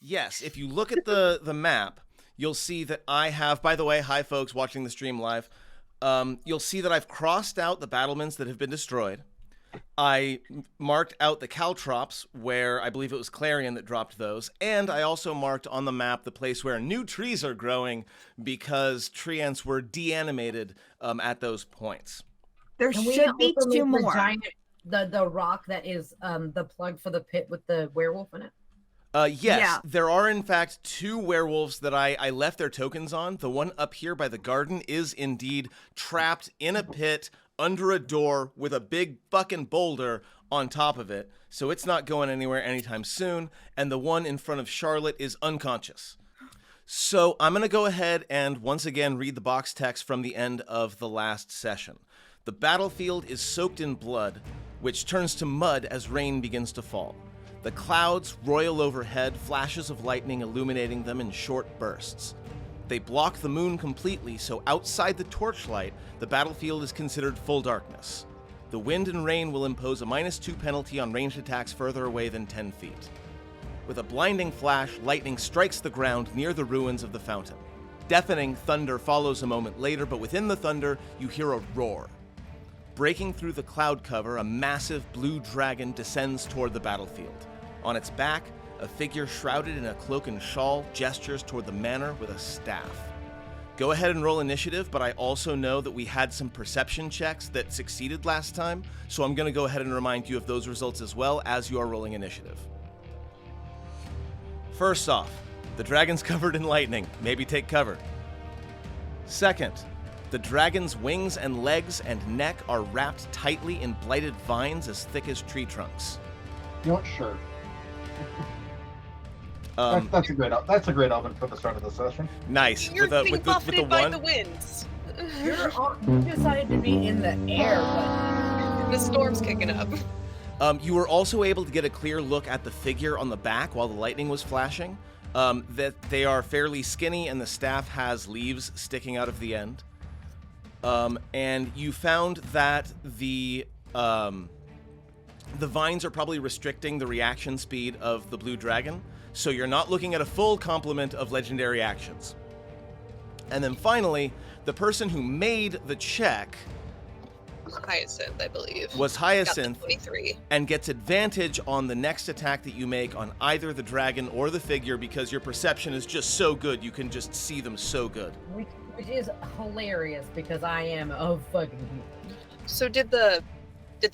Yes, if you look at the map, you'll see that I have, by the way, hi folks watching the stream live, you'll see that I've crossed out the battlements that have been destroyed. I marked out the caltrops where I believe it was Clarion that dropped those, and I also marked on the map the place where new trees are growing because tree ants were de-animated at those points. There should be two more. The rock that is the plug for the pit with the werewolf in it? Yes, there are in fact 2 werewolves that I left their tokens on. The one up here by the garden is indeed trapped in a pit under a door with a big fucking boulder on top of it, so it's not going anywhere anytime soon, and the one in front of Charlotte is unconscious. So I'm going to go ahead and once again read the box text from the end of the last session. The battlefield is soaked in blood, which turns to mud as rain begins to fall. The clouds roil overhead, flashes of lightning illuminating them in short bursts. They block the moon completely, so outside the torchlight, the battlefield is considered full darkness. The wind and rain will impose a -2 penalty on ranged attacks further away than 10 feet. With a blinding flash, lightning strikes the ground near the ruins of the fountain. Deafening thunder follows a moment later, but within the thunder, you hear a roar. Breaking through the cloud cover, a massive blue dragon descends toward the battlefield. On its back, a figure shrouded in a cloak and shawl gestures toward the manor with a staff. Go ahead and roll initiative, but I also know that we had some perception checks that succeeded last time, so I'm going to go ahead and remind you of those results as well as you are rolling initiative. First off, the dragon's covered in lightning. Maybe take cover. Second, the dragon's wings and legs and neck are wrapped tightly in blighted vines as thick as tree trunks. You know what? Sure. That's a great omen for the start of the session. Nice. You're being buffeted by the winds. You decided to be in the air, but the storm's kicking up. You were also able to get a clear look at the figure on the back while the lightning was flashing. That they are fairly skinny and the staff has leaves sticking out of the end. And you found that the vines are probably restricting the reaction speed of the blue dragon, so you're not looking at a full complement of legendary actions. And then finally, the person who made the check Hyacinth, I believe. was Hyacinth, 23. and gets advantage on the next attack that you make on either the dragon or the figure because your perception is just so good, you can just see them so good. which is hilarious because I am a fucking. So did the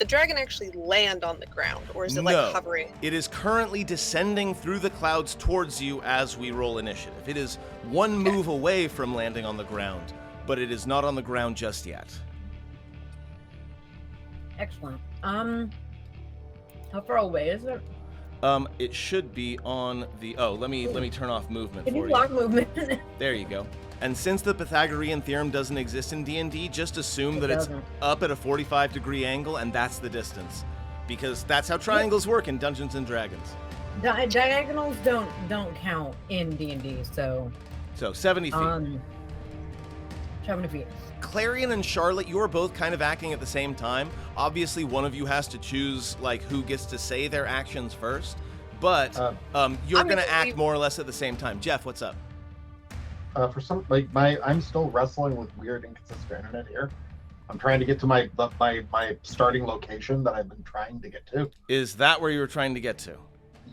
dragon actually land on the ground, or is it like hovering? It is currently descending through the clouds towards you as we roll initiative. It is one move away from landing on the ground, but it is not on the ground just yet. Excellent. How far away is it? It should be on the. Oh, let me turn off movement Can for you you. block movement? There you go. And since the Pythagorean theorem doesn't exist in D&D, just assume that it's up at a 45-degree angle, and that's the distance, because that's how triangles work in Dungeons and Dragons. Diagonals don't count in D&D, so 70 feet. 70 feet. Clarion and Charlotte, you are both kind of acting at the same time. Obviously, one of you has to choose like who gets to say their actions first, but you're going to act more or less at the same time. Jeff, what's up? For some, I'm still wrestling with weird inconsistent internet here. I'm trying to get to my starting location that I've been trying to get to. Is that where you were trying to get to?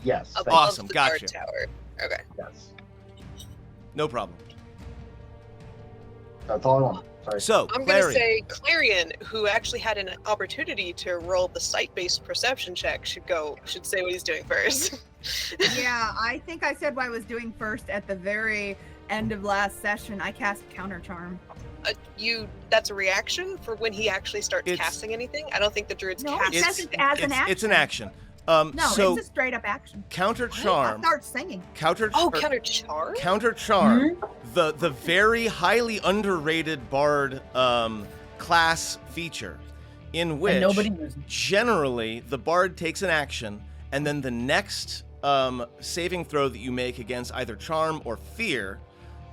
Yes. Awesome, the gotcha. guard tower. Okay. Yes. No problem. That's all I want. Sorry. So, I'm going to say Clarion, who actually had an opportunity to roll the sight-based perception check, should say what he's doing first. Yeah, I think I said what I was doing first at the very end of last session. I cast Counter Charm. That's a reaction for when he actually starts casting anything? I don't think the druids cast it says it as an action. It's an action. No, so it's a straight up action. Counter Charm. I'll start singing. Counter Charm? Counter Charm. The very highly underrated bard class feature in which generally the bard takes an action and then the next saving throw that you make against either charm or fear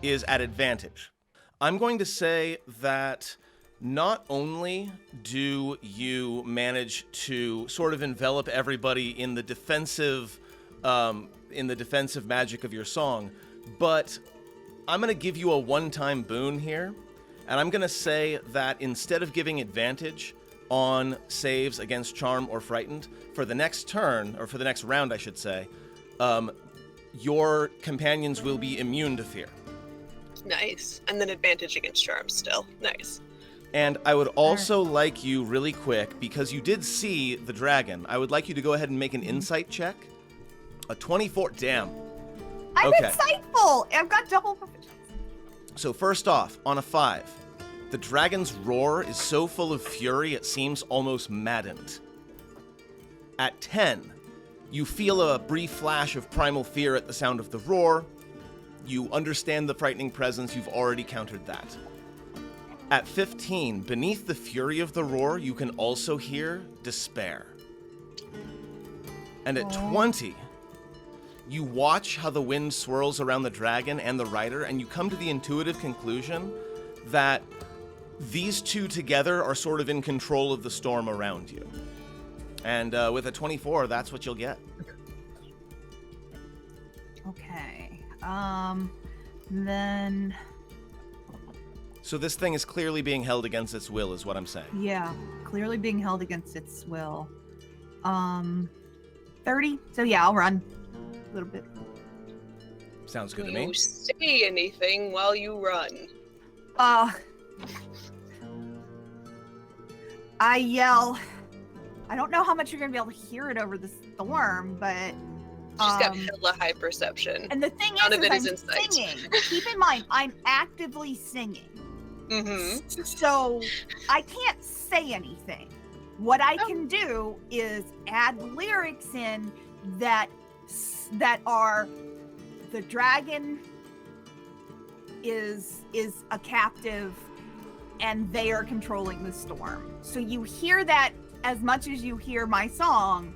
is at advantage. I'm going to say that not only do you manage to sort of envelop everybody in the defensive in the defensive magic of your song, but I'm going to give you a one-time boon here, and I'm going to say that instead of giving advantage on saves against Charm or Frightened, for the next turn, or for the next round, I should say, your companions will be immune to fear. Nice. And then advantage against Charm still. Nice. And I would also like you, really quick, because you did see the dragon, I would like you to go ahead and make an insight check. A 24. Damn. I'm Okay. insightful. I've got double proficiency. So first off, on a 5, the dragon's roar is so full of fury it seems almost maddened. At 10, you feel a brief flash of primal fear at the sound of the roar. You understand the frightening presence, you've already countered that. At 15, beneath the fury of the roar, you can also hear despair. And at 20, you watch how the wind swirls around the dragon and the rider, and you come to the intuitive conclusion that these two together are sort of in control of the storm around you. And with a 24, that's what you'll get. Okay. Then... So this thing is clearly being held against its will, is what I'm saying. Yeah, clearly being held against its will. 30. So yeah, I'll run a little bit. Sounds good to Do me. you say anything while you run? I yell. I don't know how much you're gonna be able to hear it over the storm, but She's got hella high perception. and the thing None is, of it I'm is insight. singing. Keep in mind, I'm actively singing. Mm-hmm. So I can't say anything. What I can do is add lyrics in that are the dragon is a captive and they are controlling the storm. So you hear that as much as you hear my song.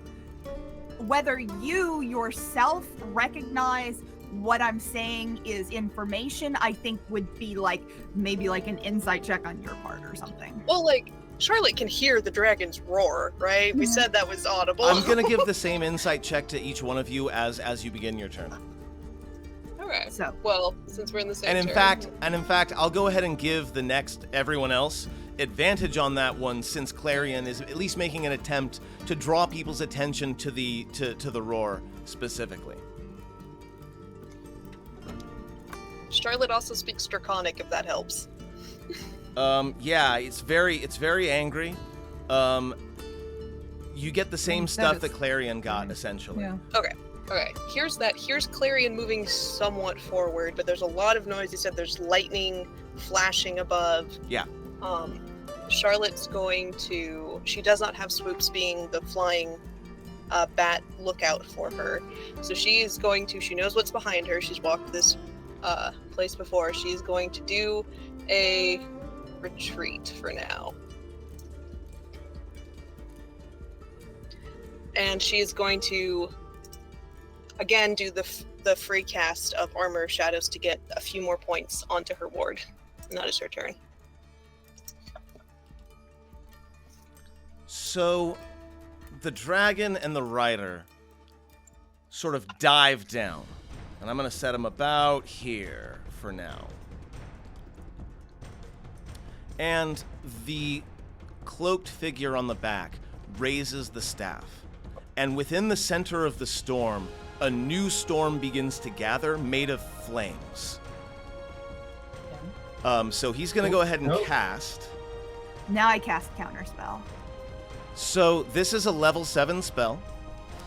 Whether you yourself recognize what I'm saying is information, I think would be like maybe like an insight check on your part or something. Well, like, Charlotte can hear the dragon's roar, right? We said that was audible. I'm going to give the same insight check to each one of you as you begin your turn. Okay. So Well, since we're in the same And in turn. fact, I'll go ahead and give the next everyone else advantage on that one, since Clarion is at least making an attempt to draw people's attention to the roar specifically. Charlotte also speaks Draconic, if that helps. Yeah, it's very angry. You get the same stuff that Clarion got, essentially. Yeah. Okay, here's Clarion moving somewhat forward, but there's a lot of noise. You said there's lightning flashing above. Yeah. Charlotte's going to... She does not have Swoops being the flying bat lookout for her. So she is going to... She knows what's behind her. She's walked this place before. She's going to do a retreat for now. And she is going to... again do the free cast of Armor of Shadows to get a few more points onto her ward. And that is her turn. So the dragon and the rider sort of dive down. And I'm going to set them about here for now. And the cloaked figure on the back raises the staff. And within the center of the storm, a new storm begins to gather, made of flames. So he's going to go ahead and cast. now I cast counterspell. So this is a level 7 spell.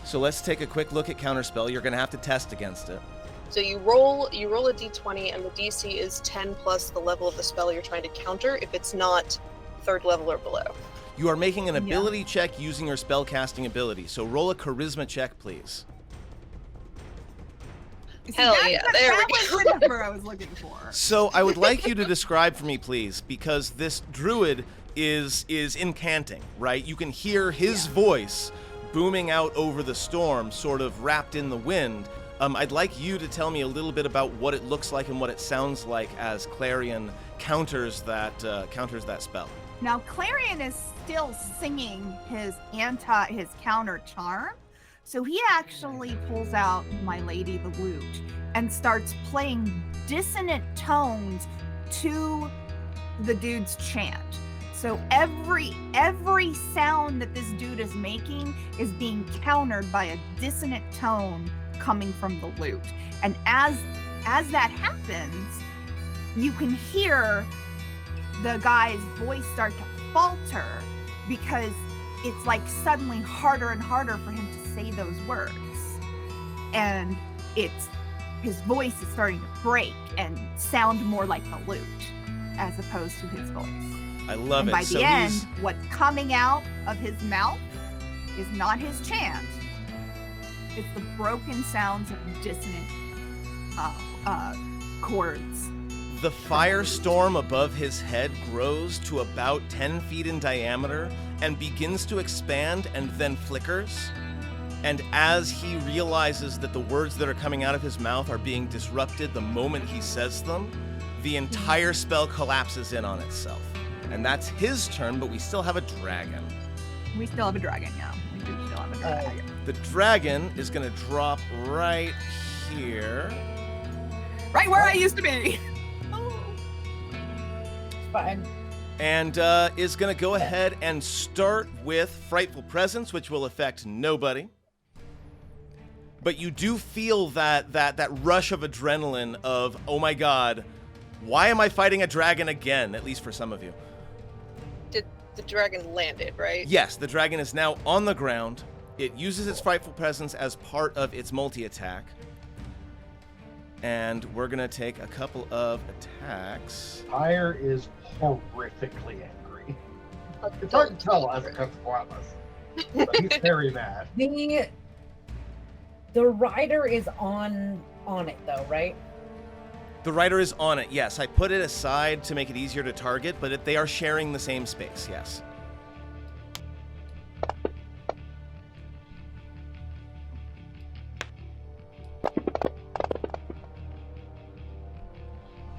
So let's take a quick look at counterspell. You're going to have to test against it. So you roll a d20, and the DC is 10 plus the level of the spell you're trying to counter if it's not 3rd level or below. You are making an ability check using your spellcasting ability. So roll a charisma check, please. Hell yeah, there we That go. was the number I was looking for. So I would like you to describe for me, please, because this druid is incanting, right? You can hear his voice booming out over the storm, sort of wrapped in the wind. I'd like you to tell me a little bit about what it looks like and what it sounds like as Clarion counters that spell. Now Clarion is still singing his counter charm, So he actually pulls out My Lady the lute and starts playing dissonant tones to the dude's chant. So every sound that this dude is making is being countered by a dissonant tone coming from the lute. And as that happens, you can hear the guy's voice start to falter because it's like suddenly harder and harder for him to say those words. And his voice is starting to break and sound more like the lute as opposed to his voice. I love and it. By so the end, what's coming out of his mouth is not his chant. It's the broken sounds of dissonant chords. The firestorm above his head grows to about 10 feet in diameter and begins to expand and then flickers. And as he realizes that the words that are coming out of his mouth are being disrupted the moment he says them, the entire spell collapses in on itself. And that's his turn, but we still have a dragon. We still have a dragon, yeah. We do still have a dragon. The dragon is going to drop right here. Right where I used to be. It's fine. And is going to go ahead and start with Frightful Presence, which will affect nobody. But you do feel that rush of adrenaline of, oh my god, why am I fighting a dragon again? At least for some of you. Did the dragon landed, right? Yes, the dragon is now on the ground. It uses its Frightful Presence as part of its multi-attack. And we're going to take a couple of attacks. Pyre is horrifically angry. It's hard to tell as it comes upon us. But he's very mad. The rider is on it though, right? The rider is on it, yes. I put it aside to make it easier to target, but they are sharing the same space, yes.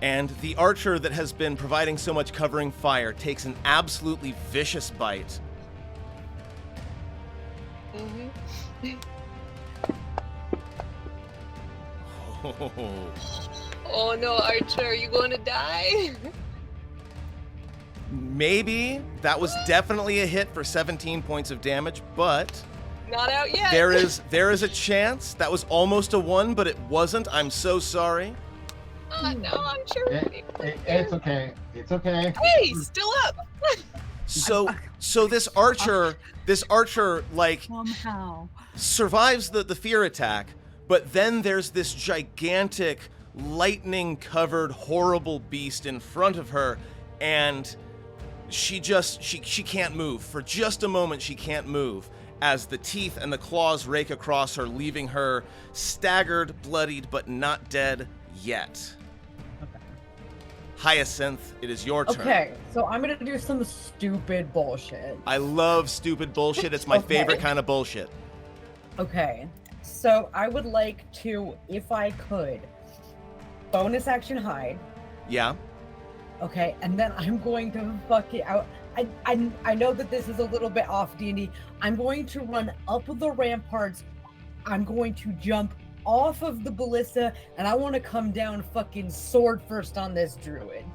And the archer that has been providing so much covering fire takes an absolutely vicious bite. Mm-hmm. Oh. Oh no, Archer, are you going to die? Maybe. That was definitely a hit for 17 points of damage, but Not out yet. there is a chance. That was almost a 1, but it wasn't. I'm so sorry. Oh no, I'm sure. It's okay. It's okay. Hey, still up. So this archer like Somehow. survives the fear attack, but then there's this gigantic lightning covered horrible beast in front of her, and she can't move. For just a moment she can't move as the teeth and the claws rake across her, leaving her staggered, bloodied, but not dead yet. Okay. Hyacinth, it is your turn. Okay, so I'm gonna do some stupid bullshit. I love stupid bullshit. It's my favorite kind of bullshit. Okay, so I would like to, if I could, bonus action hide. Yeah. Okay, and then I'm going to fuck it out. I know that this is a little bit off D&D. I'm going to run up the ramparts. I'm going to jump off of the ballista, and I want to come down fucking sword first on this druid.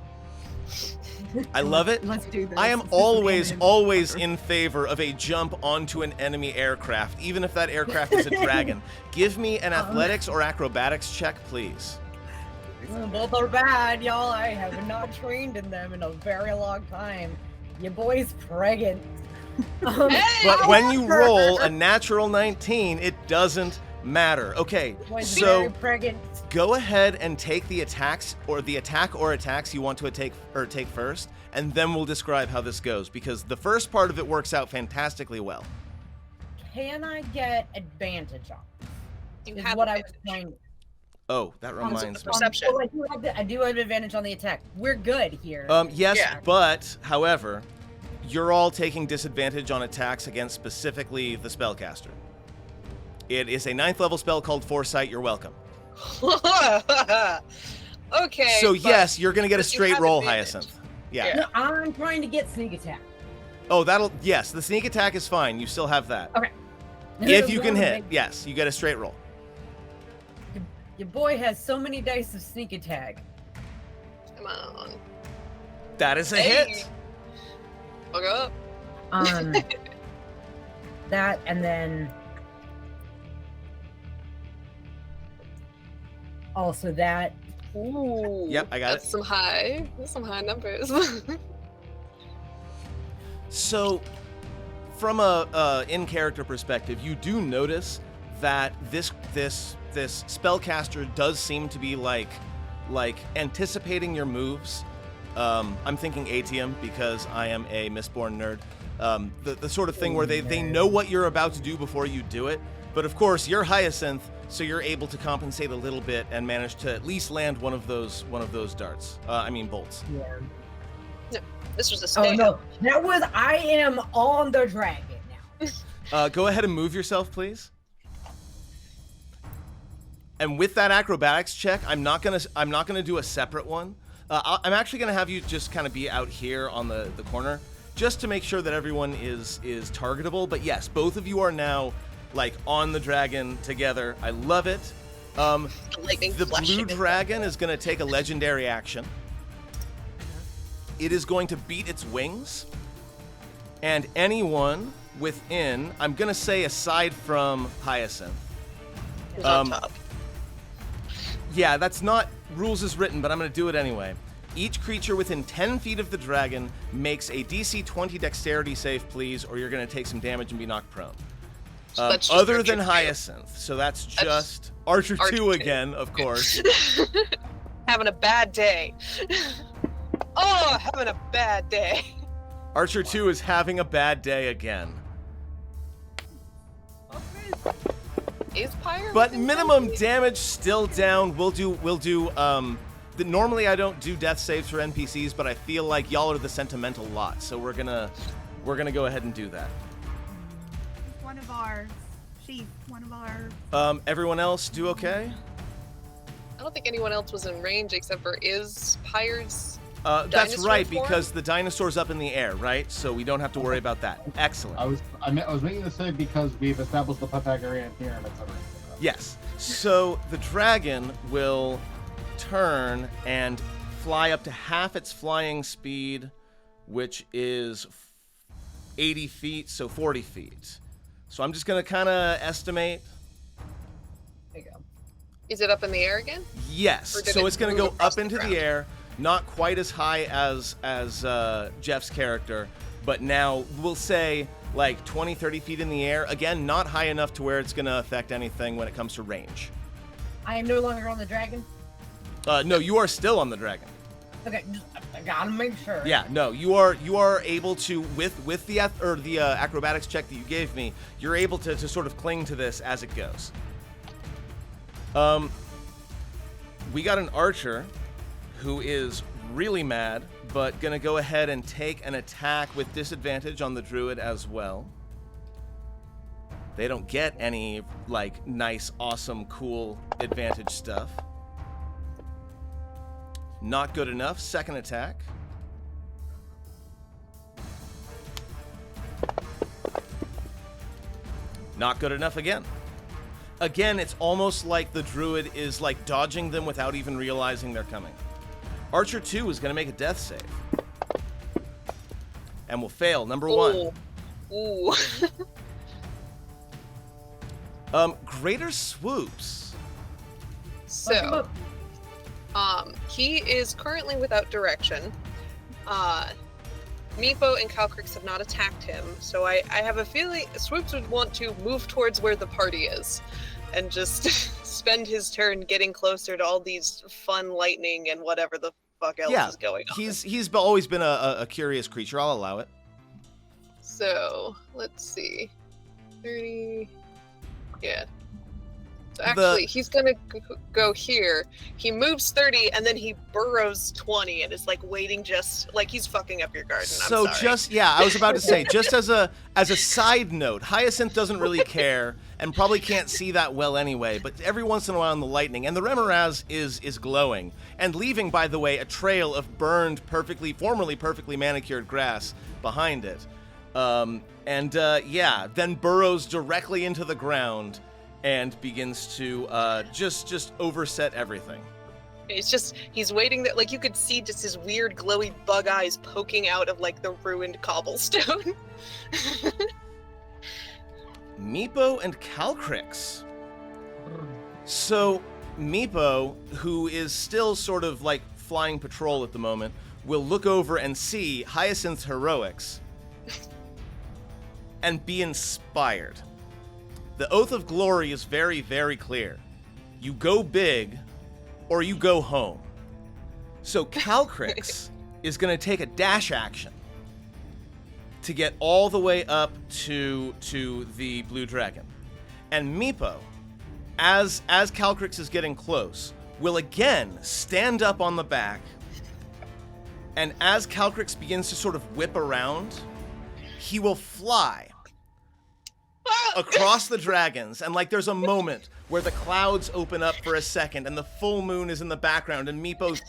I love it. Let's do this. I am This is always the in favor of a jump onto an enemy aircraft, even if that aircraft is a dragon. Give me an athletics or acrobatics check, please. Both are bad, y'all. I have not trained in them in a very long time. Your boy's pregnant. But when you roll a natural 19, it doesn't matter. Okay, Boy's so very pregnant. go ahead and take the attacks or the attack or attacks you want to take first, and then we'll describe how this goes, because the first part of it works out fantastically well. Can I get advantage on? You Is have what I was advantage. trying. Oh, that reminds me. Perception. Oh, I do have advantage on the attack. We're good here. Yes, Yeah. but, however, you're all taking disadvantage on attacks against specifically the spellcaster. It is a 9th level spell called Foresight. You're welcome. Okay. So but yes, you're going to get a you straight have roll, advantage. Hyacinth. Yeah. Yeah. No, I'm trying to get sneak attack. Oh, yes, the sneak attack is fine. You still have that. Okay. If you can hit, yes, you get a straight roll. Your boy has so many dice of sneak attack. Come on. That is a hit. Fuck up. That, and then also that. Ooh. Yep, I got it. That's some high numbers. So, from a in-character perspective, you do notice that this spellcaster does seem to be like anticipating your moves. I'm thinking ATM because I am a Mistborn nerd. The sort of thing where they know what you're about to do before you do it. But of course, you're Hyacinth, so you're able to compensate a little bit and manage to at least land one of those darts. Bolts. Yeah. No, this was a stay. Oh no, that was I am on the dragon now. Go ahead and move yourself, please. And with that acrobatics check, I'm not gonna do a separate one. I'm actually gonna have you just kind of be out here on the corner, just to make sure that everyone is targetable. But yes, both of you are now like on the dragon together. I love it. The blue dragon is gonna take a legendary action. It is going to beat its wings, and anyone within, I'm gonna say aside from Hyacinth, Who's on top. Yeah, that's not rules as written, but I'm going to do it anyway. Each creature within 10 feet of the dragon makes a DC 20 dexterity save, please, or you're going to take some damage and be knocked prone. So that's just other Archer than 2. Hyacinth, so that's just Archer 2 again, of course. Having a bad day. Oh, having a bad day. Archer 2 is having a bad day again. Is Pyre? But minimum damage still down. We'll do normally I don't do death saves for NPCs, but I feel like y'all are the sentimental lot, so we're gonna go ahead and do that. One of ours. She's one of ours. Everyone else do okay? I don't think anyone else was in range except for Pyre's That's dinosaur right, form? because the dinosaur's up in the air, right? So we don't have to worry about that. Excellent. I was making this say because we've established the Pythagorean theorem, etc. Yes. So the dragon will turn and fly up to half its flying speed, which is 80 feet, so 40 feet. So I'm just going to kind of estimate. There you go. Is it up in the air again? Yes. Or did So it it's going to move go across up the into ground? the air, not quite as high as Jeff's character, but now we'll say like 20, 30 feet in the air. Again, not high enough to where it's going to affect anything when it comes to range. I am no longer on the dragon. No, you are still on the dragon. Okay, I gotta make sure. Yeah, no, you are able to with the acrobatics check that you gave me, you're able to sort of cling to this as it goes. We got an archer who is really mad, but gonna go ahead and take an attack with disadvantage on the druid as well. They don't get any like nice, awesome, cool advantage stuff. Not good enough. Second attack. Not good enough again. Again, it's almost like the druid is like dodging them without even realizing they're coming. Archer 2 is going to make a death save. And will fail. Number 1. Ooh. Greater swoops. So, he is currently without direction. Meepo and Calcrix have not attacked him, so I have a feeling Swoops would want to move towards where the party is and just spend his turn getting closer to all these fun lightning and whatever the fuck else is going on. He's always been a curious creature. I'll allow it. So, let's see. 30... Yeah. So actually, he's gonna go here. He moves 30, and then he burrows 20, and is like waiting, just like he's fucking up your garden. So I'm sorry. I was about to say, just as a side note, Hyacinth doesn't really care and probably can't see that well anyway. But every once in a while, in the lightning, and the Remoraz is glowing and leaving, by the way, a trail of burned, formerly perfectly manicured grass behind it. Then burrows directly into the ground and begins to just overset everything. He's waiting there, like you could see just his weird glowy bug eyes poking out of like the ruined cobblestone. Meepo and Calcrix. So Meepo, who is still sort of like flying patrol at the moment, will look over and see Hyacinth's heroics and be inspired. The Oath of Glory is very, very clear. You go big or you go home. So Calcrix is going to take a dash action to get all the way up to the blue dragon. And Meepo, as Calcrix is getting close, will again stand up on the back. And as Calcrix begins to sort of whip around, he will fly across the dragons. And like there's a moment where the clouds open up for a second and the full moon is in the background, and Meepo,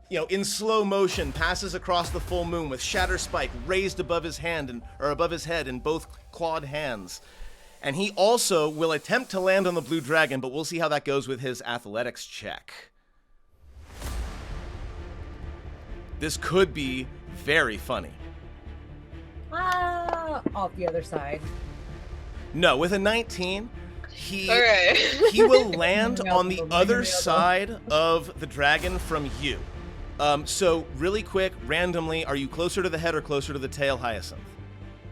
in slow motion passes across the full moon with Shatter Spike raised above his head in both clawed hands. And he also will attempt to land on the blue dragon, but we'll see how that goes with his athletics check. This could be very funny. Off the other side. No, with a 19, he Alright. he will land on the other side of the dragon from you. So really quick, randomly, are you closer to the head or closer to the tail, Hyacinth?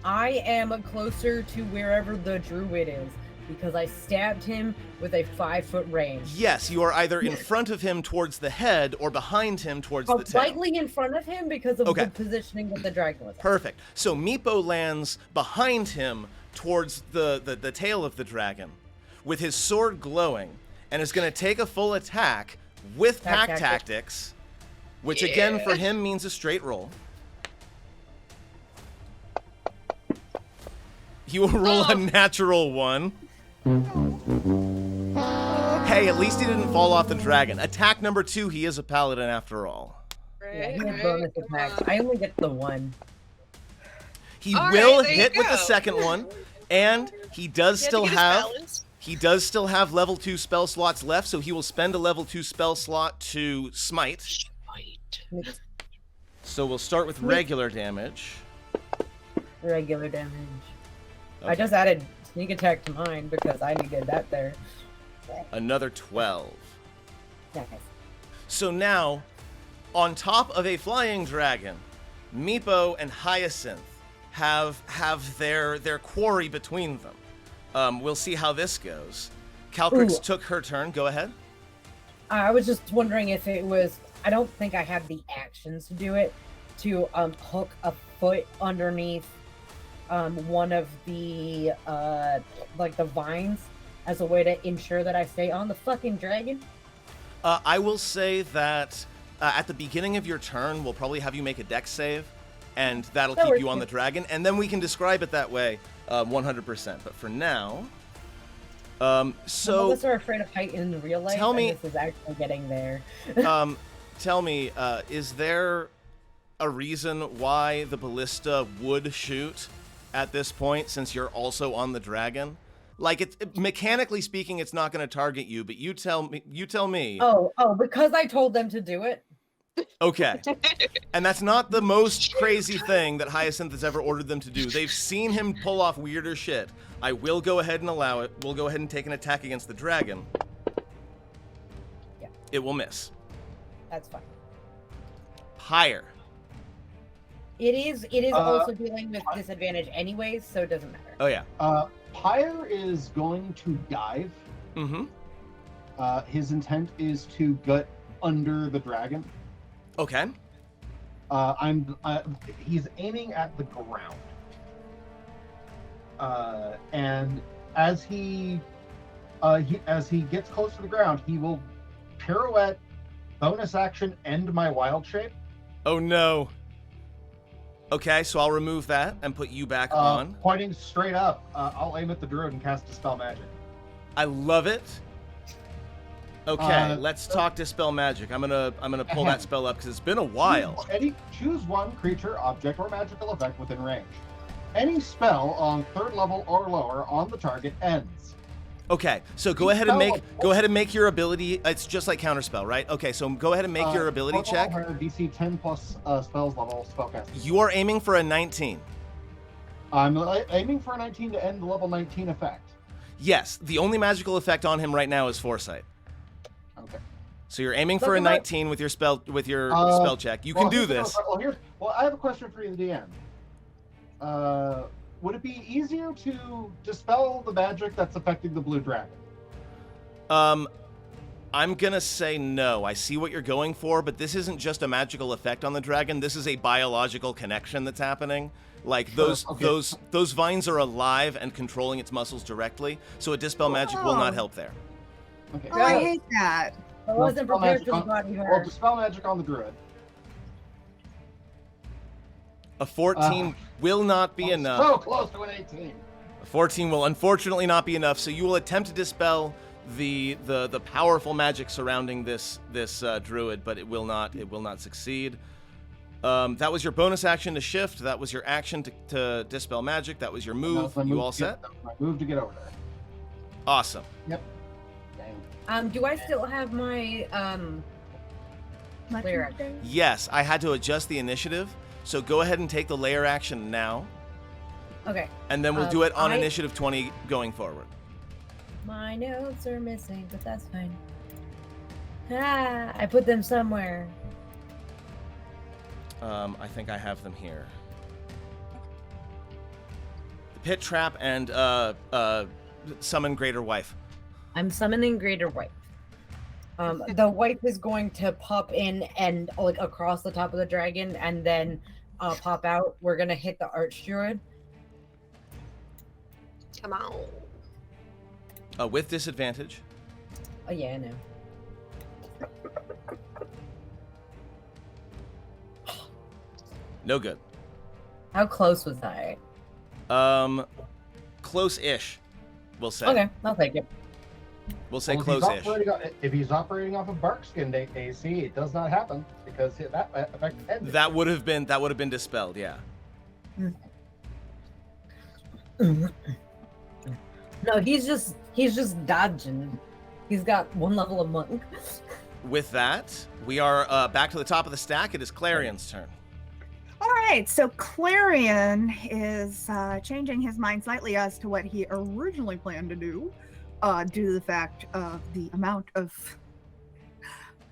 I am closer to wherever the druid is, because I stabbed him with a 5-foot range. Yes, you are either in front of him towards the head or behind him towards the tail. Slightly in front of him because of Okay. the positioning that the dragon was in. Perfect. So Meepo lands behind him towards the tail of the dragon with his sword glowing and is going to take a full attack with pack tactics, which again for him means a straight roll. He will roll a natural 1. Hey, at least he didn't fall off the dragon. Attack number 2, he is a paladin after all. Yeah, he had bonus attacks. I only get the 1. He All will right, there hit you with the go. second one, and he does He had to still get his have balance. he does still have level 2 spell slots left, so he will spend a level 2 spell slot to smite. So we'll start with regular damage. Regular damage. Okay. I just added sneak attack to mine because I needed that there. Another 12. Nice. So now, on top of a flying dragon, Meepo and Hyacinth have their quarry between them. We'll see how this goes. Calcrix took her turn. Go ahead. I was just wondering if it was. I don't think I have the actions to do it. To hook a foot underneath one of the like the vines as a way to ensure that I stay on the fucking dragon. I will say that at the beginning of your turn, we'll probably have you make a dex save, and that'll keep you on the dragon, and then we can describe it that way 100%. But for now, Some of us are afraid of height in real life, tell me- and this is actually getting there. tell me, is there a reason why the ballista would shoot at this point, since you're also on the dragon? Like, mechanically speaking, it's not going to target you, but you tell me. Oh, because I told them to do it. Okay. And that's not the most crazy thing that Hyacinth has ever ordered them to do. They've seen him pull off weirder shit. I will go ahead and allow it. We'll go ahead and take an attack against the dragon. Yeah. It will miss. That's fine. Higher. It is also dealing with disadvantage anyways, so it doesn't matter. Oh, yeah. Pyre is going to dive. Mm-hmm. His intent is to gut under the dragon. Okay. He's aiming at the ground. And as he gets close to the ground, he will pirouette, bonus action, end my wild shape. Oh, no. Okay, so I'll remove that and put you back on. Pointing straight up, I'll aim at the druid and cast Dispel Magic. I love it. Okay, let's talk Dispel Magic. I'm gonna pull that spell up because it's been a while. Choose one creature, object, or magical effect within range. Any spell on 3rd level or lower on the target ends. Okay, so go ahead and make your ability. It's just like counterspell, right? Okay, so go ahead and make your ability check. DC 10 plus spells level spellcaster. You are aiming for a 19. I'm aiming for a 19 to end the level 19 effect. Yes, the only magical effect on him right now is foresight. Okay. So you're aiming for a 19 with your spell check. You can do this. I have a question for you, the DM. Would it be easier to dispel the magic that's affecting the blue dragon? I'm gonna say no. I see what you're going for, but this isn't just a magical effect on the dragon. This is a biological connection that's happening. Like those vines are alive and controlling its muscles directly. So a dispel magic will not help there. Okay. Oh, I hate that. I wasn't prepared for the body horror. Well, dispel magic on the druid. A 14 will not be enough. So close to an 18. A 14 will unfortunately not be enough. So you will attempt to dispel the powerful magic surrounding this druid, but it will not succeed. That was your bonus action to shift. That was your action to dispel magic. That was your move. You all set? My move to get over there. Awesome. Yep. Do I still have my layer action? Yes, I had to adjust the initiative. So go ahead and take the layer action now. Okay. And then we'll do it on initiative 20 going forward. My notes are missing, but that's fine. I put them somewhere. I think I have them here. The pit trap and summon Greater Wife. I'm summoning Greater Wife. The wife is going to pop in and like across the top of the dragon and then pop out. We're gonna hit the Archdruid. Come on. With disadvantage. Oh yeah, I know. No good. How close was I? Close-ish, we'll say. Okay, I'll take it. We'll say close-ish. If he's operating off of Barkskin AC, it does not happen because that effect ended. That would have been dispelled, yeah. No, he's just dodging. He's got 1 level of monk. With that, we are back to the top of the stack. It is Clarion's turn. All right, so Clarion is changing his mind slightly as to what he originally planned to do, due to the fact of the amount of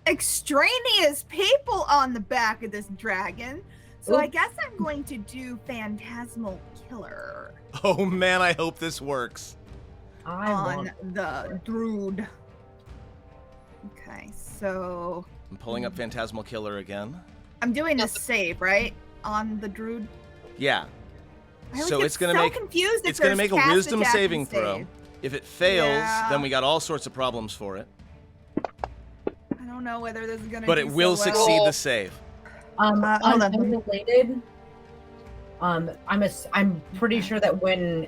extraneous people on the back of this dragon. So I guess I'm going to do Phantasmal Killer. Oh man, I hope this works. On the Druid. Okay, so I'm pulling up Phantasmal Killer again. I'm doing a save, right? On the Druid? Yeah. So it's gonna make confused. It's gonna make a wisdom saving throw. If it fails, then we got all sorts of problems for it. I don't know whether this is gonna. But it will succeed the save. Unrelated. I'm pretty sure that when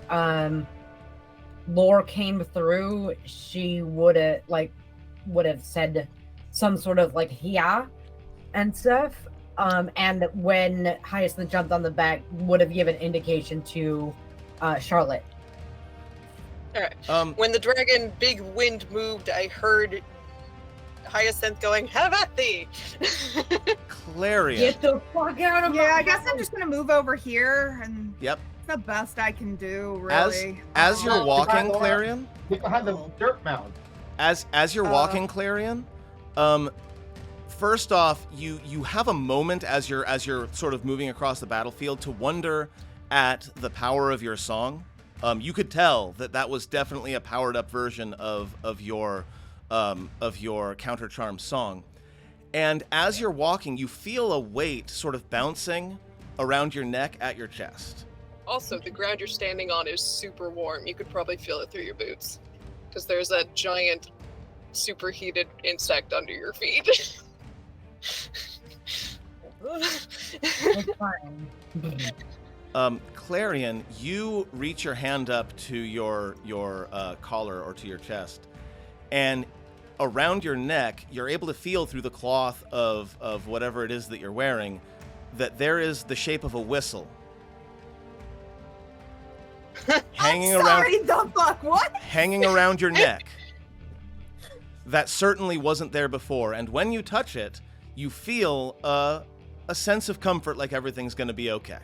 Lore came through, she would have said some sort of like yeah and stuff. And when Hyacinth jumped on the back, would have given indication to Charlotte. All right. When the dragon big wind moved, I heard Hyacinth going, "Have at thee!" Clarion. Get the fuck out of my I guess I'm just gonna move over here and. Yep. It's the best I can do, really. As you're walking, Clarion. Get behind the dirt mound. As you're walking, Clarion. First off, you have a moment as you're sort of moving across the battlefield to wonder at the power of your song. You could tell that was definitely a powered up version of your counter charm song. And as you're walking, you feel a weight sort of bouncing around your neck at your chest. Also, the ground you're standing on is super warm. You could probably feel it through your boots because there's a giant superheated insect under your feet. It's fine. Clarion, you reach your hand up to your collar or to your chest, and around your neck, you're able to feel through the cloth of whatever it is that you're wearing that there is the shape of a whistle. hanging sorry, around. the fuck, what? Hanging around your neck. That certainly wasn't there before, and when you touch it, you feel a sense of comfort, like everything's gonna be okay.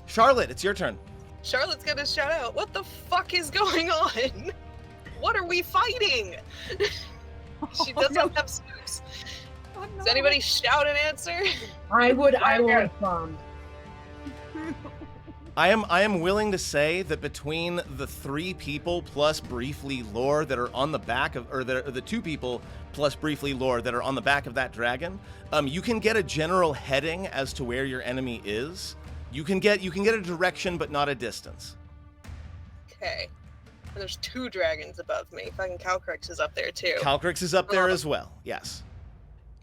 Charlotte, it's your turn. Charlotte's gonna shout out, "What the fuck is going on? What are we fighting?" She doesn't have swoops. Oh, no. Does anybody shout an answer? I will respond. I am willing to say that between the 3 people plus briefly lore that are on the back of, or the 2 people plus briefly lore that are on the back of that dragon, you can get a general heading as to where your enemy is. You can get a direction, but not a distance. Okay. And there's 2 dragons above me. Fucking Calcrix is up there too. Calcrix is up there as well. Yes.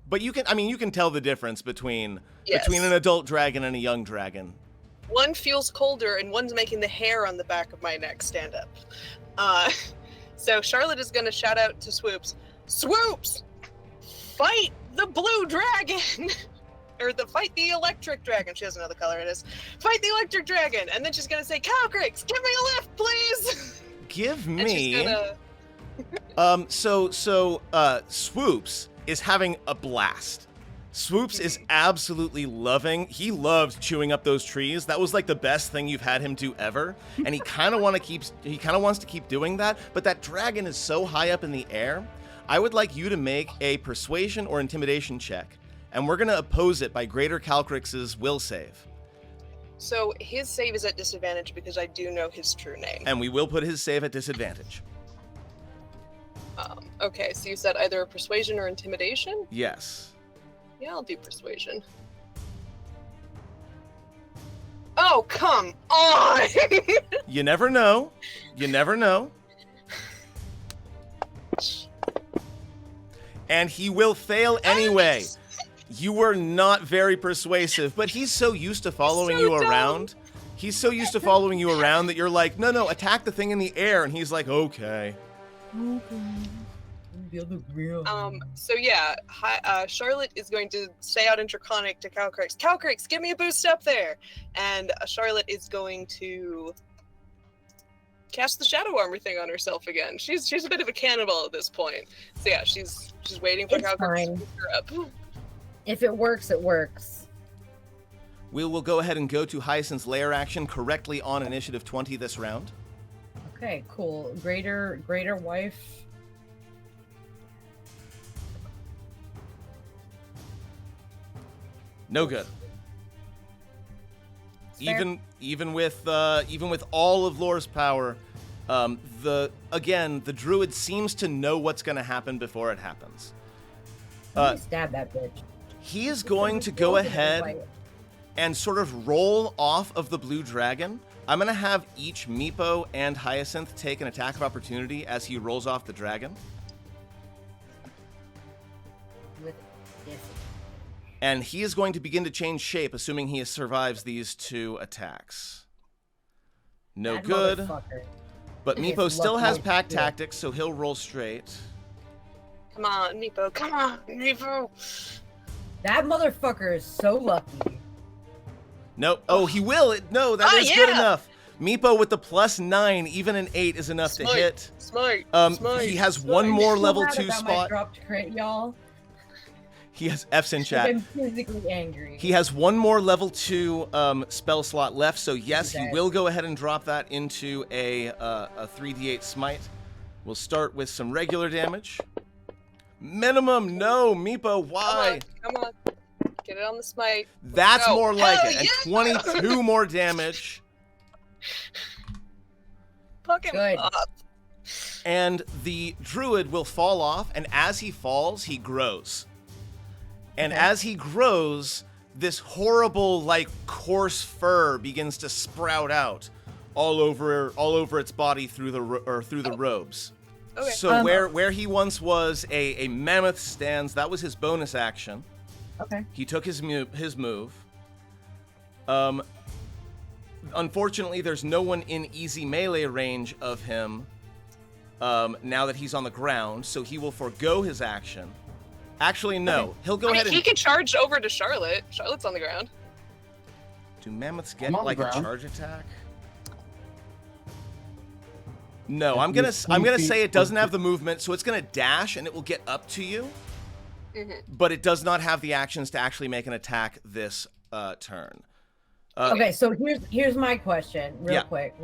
But you can tell the difference between an adult dragon and a young dragon. One feels colder, and one's making the hair on the back of my neck stand up. So Charlotte is going to shout out to Swoops, "Swoops! Fight the blue dragon!" Or fight the electric dragon. She doesn't know the color it is. "Fight the electric dragon!" And then she's going to say, "Calcrix, give me a lift, please!" Give And me... she's gonna... Swoops is having a blast. Swoops is absolutely loving. He loves chewing up those trees. That was like the best thing you've had him do ever. And he kind of wants to keep doing that, but that dragon is so high up in the air. I would like you to make a persuasion or intimidation check, and we're going to oppose it by Greater Calcrix's will save. So his save is at disadvantage because I do know his true name. And we will put his save at disadvantage. Okay, so you said either a persuasion or intimidation? Yes. Yeah, I'll do persuasion. Oh, come on! You never know. You never know. And he will fail anyway. You were not very persuasive, but he's so used to following you around. He's so used to following you around that you're like, no, attack the thing in the air. And he's like, okay. So yeah, Charlotte is going to say out in Draconic to Calcrix, "Calcrix, give me a boost up there!" And Charlotte is going to cast the Shadow Armor thing on herself again. She's a bit of a cannibal at this point. So yeah, she's waiting for Calcrix to boost her up. If it works, it works. We will go ahead and go to Hyacinth's lair action correctly on initiative 20 this round. Okay, cool. Greater wife. No good. Fair. Even with all of Lore's power, the druid seems to know what's going to happen before it happens. Let me stab that bitch. He is going to go ahead and sort of roll off of the blue dragon. I'm going to have each Meepo and Hyacinth take an attack of opportunity as he rolls off the dragon. And he is going to begin to change shape, assuming he survives these 2 attacks. No That good. motherfucker. But Meepo still has pack tactics, so he'll roll straight. Come on, Meepo. Come on, Meepo. That motherfucker is so lucky. No. Oh, he will. No, that is good enough. Meepo with the +9, even an 8 is enough to hit. Smart. He has one more level 2 spot. My dropped crit, y'all. He has F's in chat. I'm physically angry. He has one more level 2 spell slot left, so yes, he will go ahead and drop that into a 3d8 smite. We'll start with some regular damage. Minimum, no, Meepo, why? Come on. Get it on the smite. That's more like it. Yeah. And 22 more damage. Fucking Good. up. And the druid will fall off, and as he falls, he grows. And as he grows, this horrible, like, coarse fur begins to sprout out all over its body through the robes. Okay. So where he once was a mammoth stands, that was his bonus action. Okay. He took his move. Unfortunately, there's no one in easy melee range of him now that he's on the ground, so he will forgo his action. Actually, no. He'll go ahead and... He can charge over to Charlotte. Charlotte's on the ground. Do mammoths get, like, a charge attack? No, I'm gonna say it doesn't have the movement, so it's gonna dash and it will get up to you. But it does not have the actions to actually make an attack this turn. Okay, so here's my question, real quick.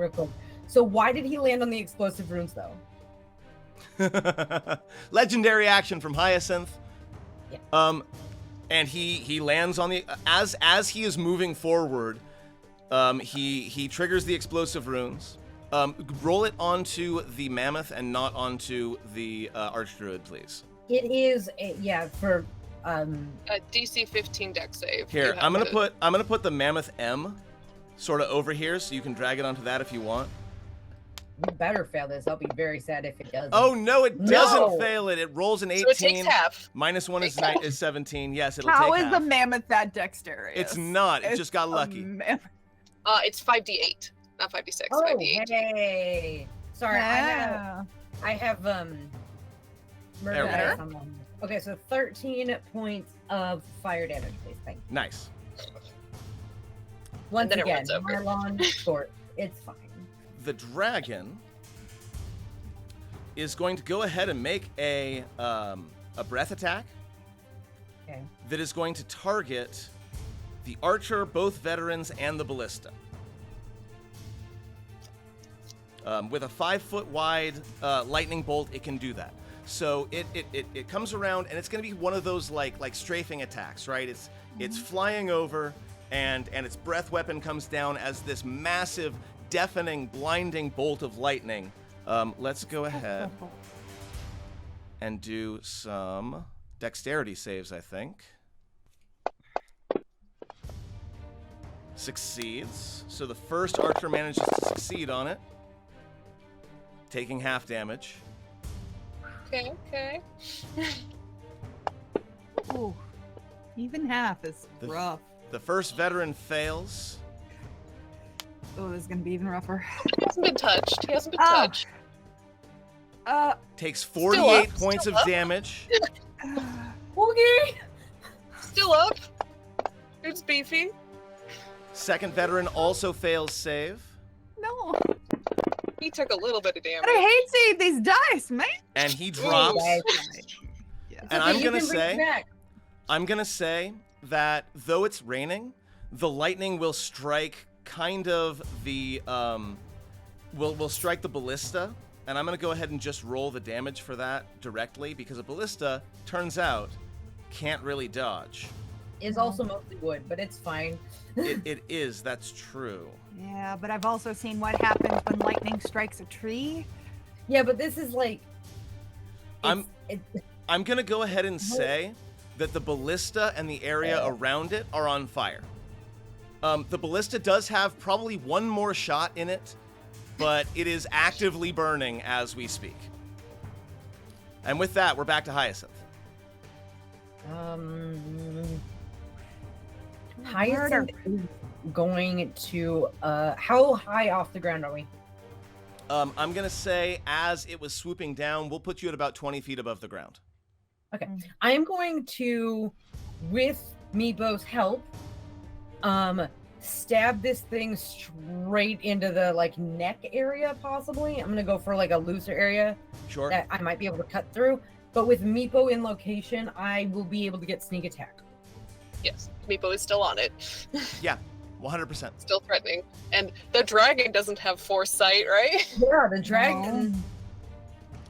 So why did he land on the explosive runes though? Legendary action from Hyacinth. Yeah. And he lands on the as he is moving forward. He triggers the explosive runes. Roll it onto the mammoth and not onto the archdruid, please. It is for a DC 15 dex save. Here, I'm gonna put the mammoth M sort of over here, so you can drag it onto that if you want. You better fail this. I'll be very sad if it doesn't. Oh no, it doesn't fail it. It rolls an 18. So it takes half. Minus 1 is 17. Yes, it'll How take is half. the mammoth that dexterous? It's not. It just got lucky. It's 5d8, not 5d6. Oh, 5d8. hey. Sorry, I have murder dice on them. Okay, so 13 points of fire damage, please. Thank you. Nice. Once then it again, runs over. Marlon short. It's fine. The dragon is going to go ahead and make a breath attack. Okay. That is going to target the archer, both veterans, and the ballista. With a 5-foot wide lightning bolt, it can do that. So it comes around, and it's going to be one of those like strafing attacks, right? It's flying over, and its breath weapon comes down as this massive, deafening, blinding bolt of lightning. Let's go ahead and do some dexterity saves, I think. Succeeds. So the first archer manages to succeed on it, taking half damage. Okay. Ooh, even half is rough. The first veteran fails. Oh, this is gonna be even rougher. He hasn't been touched. Takes 48 points of damage. Okay. Still up. It's beefy. Second veteran also fails save. No. He took a little bit of damage. But I hate seeing these dice, man. And he drops. Yeah. And I'm gonna say that though it's raining, the lightning will strike kind of the will strike the ballista, and I'm gonna go ahead and just roll the damage for that directly, because a ballista, turns out, can't really dodge. Is also mostly wood, but it's fine. It is, that's true. Yeah, but I've also seen what happens when lightning strikes a tree. Yeah, but this is like I'm gonna go ahead and say that the ballista and the area around it are on fire. The ballista does have probably one more shot in it, but it is actively burning as we speak. And with that, we're back to Hyacinth. Hyacinth is going to how high off the ground are we? I'm gonna say as it was swooping down, we'll put you at about 20 feet above the ground. Okay. I am going to, with Meebo's help, stab this thing straight into the neck area, possibly. I'm gonna go for a looser area that I might be able to cut through. But with Meepo in location, I will be able to get sneak attack. Yes, Meepo is still on it. Yeah, 100%. Still threatening. And the dragon doesn't have foresight, right? Yeah, the dragon.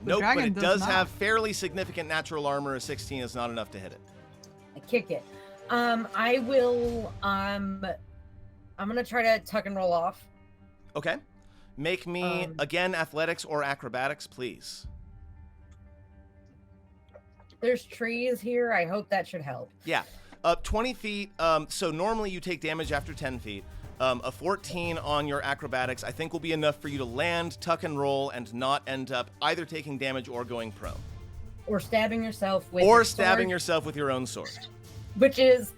Nope, but it does have fairly significant natural armor. A 16 is not enough to hit it. I kick it. I will. I'm gonna try to tuck and roll off. Okay. Make me again athletics or acrobatics, please. There's trees here. I hope that should help. Yeah. 20 feet. So normally you take damage after 10 feet. A 14 on your acrobatics, I think, will be enough for you to land, tuck and roll, and not end up either taking damage or going prone. Or stabbing yourself with yourself with your own sword. Which is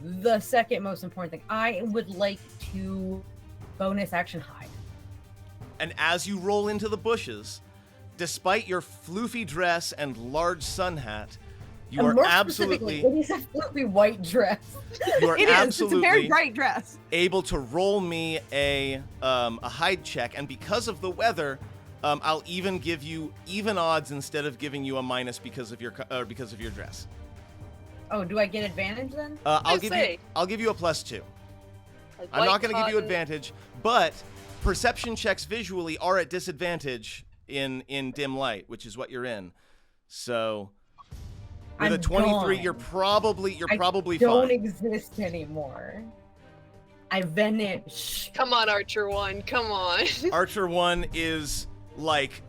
the second most important thing. I would like to bonus action hide. And as you roll into the bushes, despite your floofy dress and large sun hat, you are absolutely. It is a floofy white dress. You are absolutely. It's a very bright dress. Able to roll me a hide check, and because of the weather, I'll even give you even odds instead of giving you a minus because of your dress. Oh, do I get advantage then? I'll give you a +2. I'm not going to give you advantage, but perception checks visually are at disadvantage in dim light, which is what you're in. So with a 23, you're probably fine. Don't exist anymore. I vanish. Come on, Archer 1. Come on. Archer 1 is like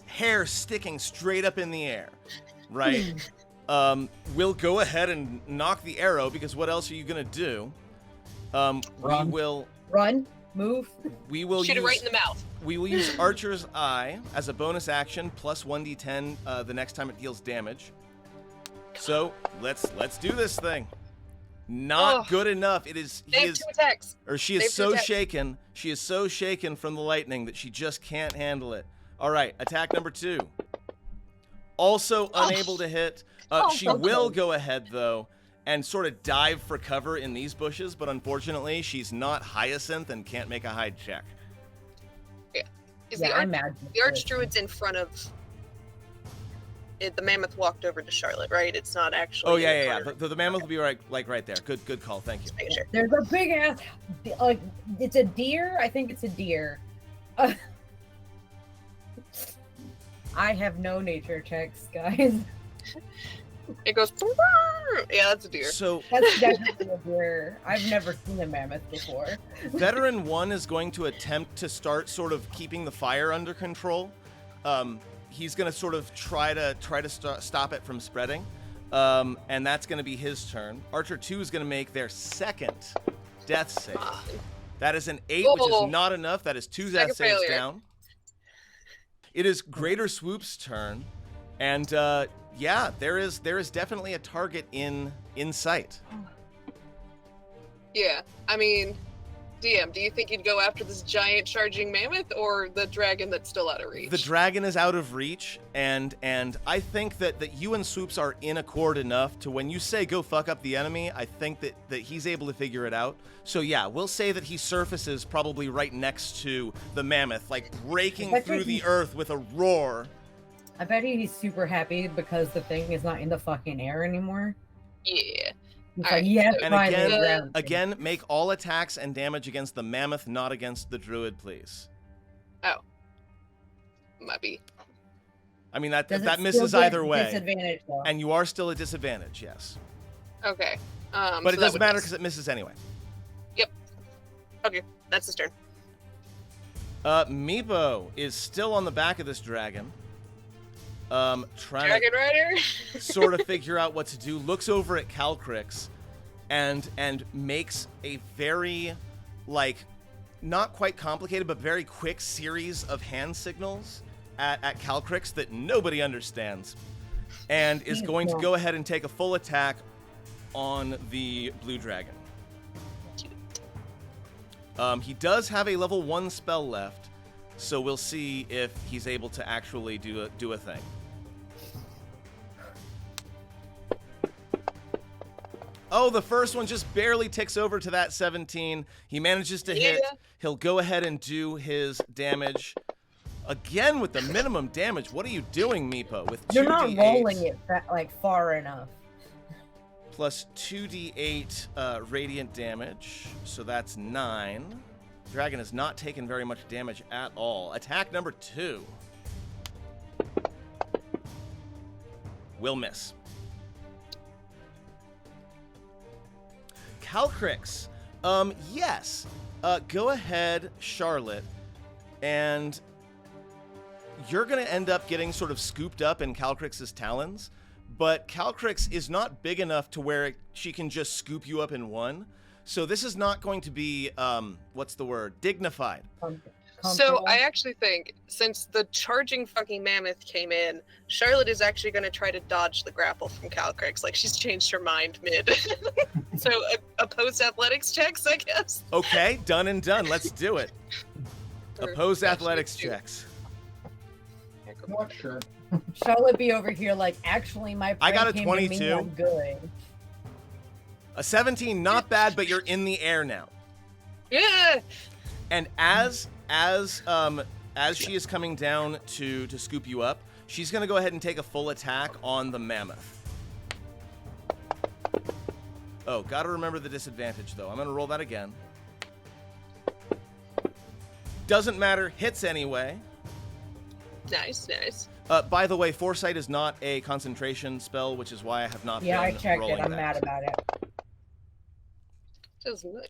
hair sticking straight up in the air, right? We'll go ahead and knock the arrow because what else are you gonna do? Run. We will run, move. We will shoot it right in the mouth. We will use Archer's Eye as a bonus action plus 1d10 the next time it deals damage. So let's do this thing. Not good enough. It is. They have 2 attacks. Or she is so shaken. She is so shaken from the lightning that she just can't handle it. All right, attack number 2. Also unable to hit. She will go ahead though and sort of dive for cover in these bushes, but unfortunately she's not Hyacinth and can't make a hide check. Yeah. The Archdruid's in front of it. The mammoth walked over to Charlotte, right? It's not actually. Oh yeah. The mammoth will be right there. Good call. Thank you. Sure. There's a big ass, like it's a deer. I think it's a deer. I have no nature checks, guys. It goes. Yeah, that's a deer. So that's definitely a deer. I've never seen a mammoth before. Veteran 1 is going to attempt to start sort of keeping the fire under control. He's going to sort of try to stop it from spreading, and that's going to be his turn. Archer 2 is going to make their second death save. That is an 8, which is not enough. That is 2 death saves down. It is Greater Swoop's turn, and yeah, there is definitely a target in sight. Yeah, I mean, DM, do you think you'd go after this giant charging mammoth or the dragon that's still out of reach? The dragon is out of reach, and I think that you and Swoops are in accord enough to when you say go fuck up the enemy, I think that he's able to figure it out. So yeah, we'll say that he surfaces probably right next to the mammoth, like breaking through the earth with a roar. I bet he's super happy because the thing is not in the fucking air anymore. Yeah. And again, make all attacks and damage against the mammoth, not against the druid, please. Oh. Might be. I mean, that misses either way. Disadvantage, though? And you are still at disadvantage, yes. Okay. But it doesn't matter because it misses anyway. Yep. Okay, that's his turn. Meepo is still on the back of this dragon. Trying Dragon Rider? to sort of figure out what to do, looks over at Calcrix and makes a very, like, not quite complicated, but very quick series of hand signals at Calcrix that nobody understands, and is going to go ahead and take a full attack on the blue dragon. He does have a level 1 spell left, so we'll see if he's able to actually do a thing. Oh, the first one just barely ticks over to that 17. He manages to hit. He'll go ahead and do his damage. Again with the minimum damage. What are you doing, Meepo? With 2d8. You're not rolling it far enough. Plus 2d8 radiant damage. So that's 9. Dragon has not taken very much damage at all. Attack number 2. Will miss. Calcrix. Yes. Go ahead, Charlotte, and you're going to end up getting sort of scooped up in Calcrix's talons, but Calcrix is not big enough to where she can just scoop you up in one. So this is not going to be, dignified. So I actually think, since the charging fucking mammoth came in, Charlotte is actually going to try to dodge the grapple from Calcrix. Like, she's changed her mind mid. So opposed athletics checks, I guess. Okay, done and done. Let's do it. Opposed athletics checks. Not sure. Charlotte be over here like, actually, my I got a came 22. To me, I'm good. A 17, not bad, but you're in the air now. Yeah. And as as she is coming down to scoop you up, she's going to go ahead and take a full attack on the mammoth. Oh, gotta remember the disadvantage, though. I'm going to roll that again. Doesn't matter. Hits anyway. Nice, nice. By the way, Foresight is not a concentration spell, which is why I have not been rolling that. Yeah, I checked it. I'm mad about it. Just nice.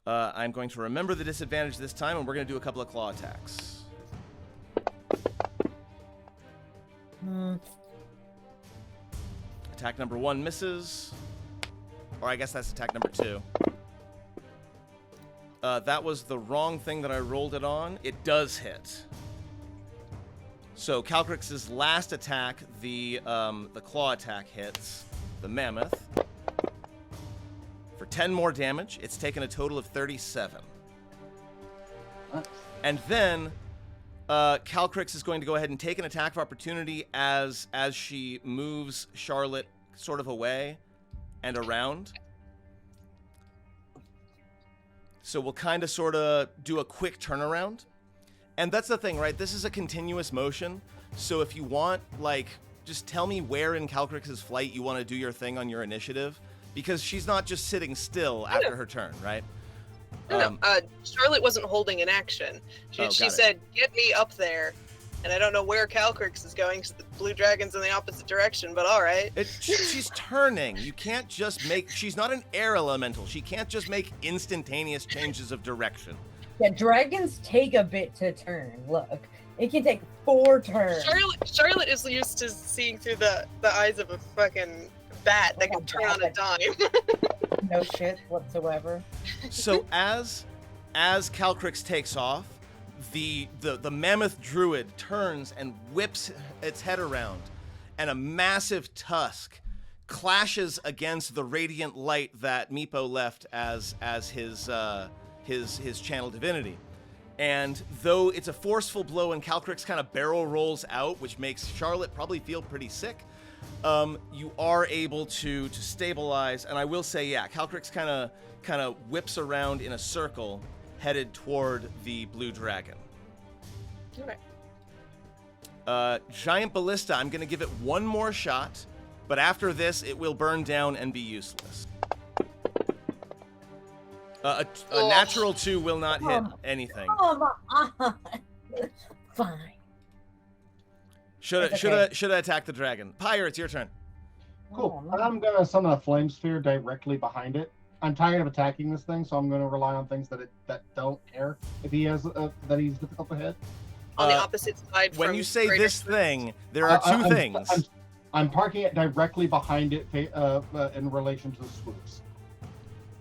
I'm going to remember the disadvantage this time, and we're going to do a couple of claw attacks. Attack number 1 misses. Or I guess that's attack number 2. That was the wrong thing that I rolled it on. It does hit. So Calcrix's last attack, the claw attack, hits the mammoth for 10 more damage. It's taken a total of 37. And then Calcrix is going to go ahead and take an attack of opportunity as she moves Charlotte sort of away and around. So we'll kind of sort of do a quick turnaround. And that's the thing, right? This is a continuous motion. So if you want, like, just tell me where in Calcrix's flight you want to do your thing on your initiative. Because she's not just sitting still after her turn, right? No, Charlotte wasn't holding an action. She said, get me up there. And I don't know where Calcrix is going, because the blue dragon's in the opposite direction, but all right. She's turning. You can't just make... She's not an air elemental. She can't just make instantaneous changes of direction. Yeah, dragons take a bit to turn. Look, it can take 4 turns. Charlotte is used to seeing through the eyes of a fucking bat that can turn on a dime. No shit whatsoever. So as Calcrix takes off, the mammoth druid turns and whips its head around, and a massive tusk clashes against the radiant light that Meepo left as his channel divinity. And though it's a forceful blow and Calcrix kind of barrel rolls out, which makes Charlotte probably feel pretty sick, you are able to stabilize. And I will say, yeah, Calcrix kind of whips around in a circle headed toward the blue dragon. Okay. Giant Ballista, I'm going to give it one more shot, but after this, it will burn down and be useless. A natural 2 will not hit anything. Fine. Should I attack the dragon? Pyre, it's your turn. Cool. I'm going to summon a flame sphere directly behind it. I'm tired of attacking this thing, so I'm going to rely on things that don't care if he has that he's difficult to hit. On the opposite side. When you say this thing, there are 2 things. I'm parking it directly behind it in relation to the swoops.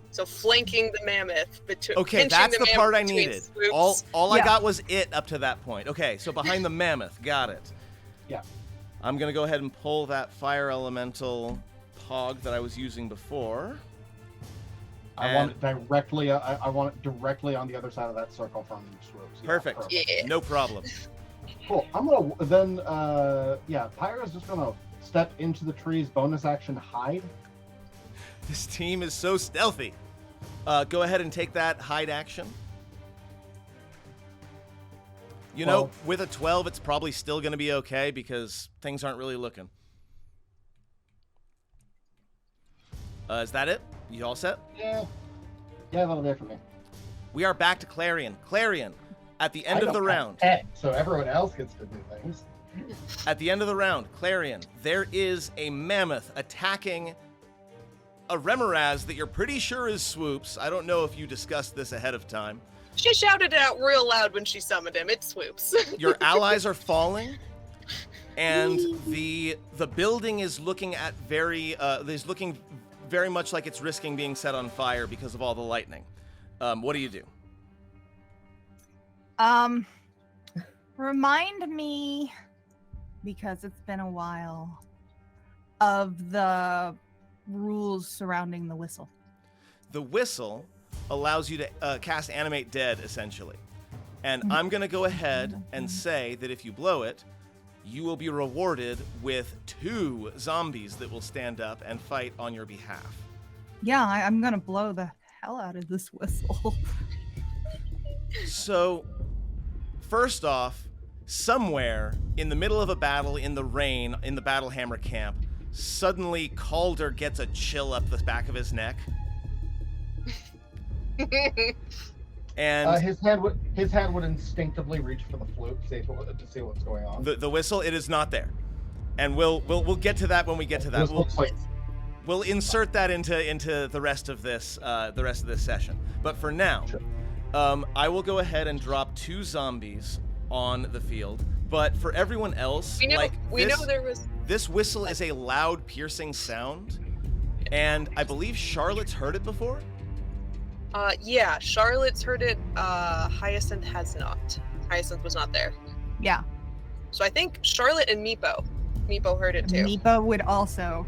So flanking the mammoth. Okay, that's the part I needed. Swoops. All I got was it up to that point. Okay, so behind the mammoth, got it. Yeah. I'm gonna go ahead and pull that fire elemental pog that I was using before. I want it directly. I want it directly on the other side of that circle from swoops. Perfect. Yeah. No problem. Cool. I'm gonna then. Pyre is just gonna step into the trees. Bonus action hide. This team is so stealthy. Go ahead and take that hide action. You know, with a 12, it's probably still going to be okay because things aren't really looking. Is that it? You all set? Yeah, that'll be it for me. We are back to Clarion. Clarion, at the end of the round. So everyone else gets to do things. At the end of the round, Clarion, there is a mammoth attacking a Remoraz that you're pretty sure is Swoops. I don't know if you discussed this ahead of time. She shouted it out real loud when she summoned him. It Swoops. Your allies are falling, and the building is looking very much like it's risking being set on fire because of all the lightning. What do you do? Remind me, because it's been a while, of the rules surrounding the whistle. The whistle allows you to cast Animate Dead, essentially. And I'm going to go ahead and say that if you blow it, you will be rewarded with 2 zombies that will stand up and fight on your behalf. Yeah, I'm going to blow the hell out of this whistle. So, first off, somewhere in the middle of a battle in the rain in the Battlehammer camp, suddenly Calder gets a chill up the back of his neck. And his hand would instinctively reach for the flute to see what's going on. The whistle, it is not there, and we'll get to that when we get to that. We'll insert that into the rest of this session. But for now, sure. I will go ahead and drop 2 zombies on the field. But for everyone else, this whistle is a loud, piercing sound, and I believe Charlotte's heard it before. Yeah, Charlotte's heard it. Hyacinth has not. Hyacinth was not there. Yeah. So I think Charlotte and Meepo heard it too. Meepo would also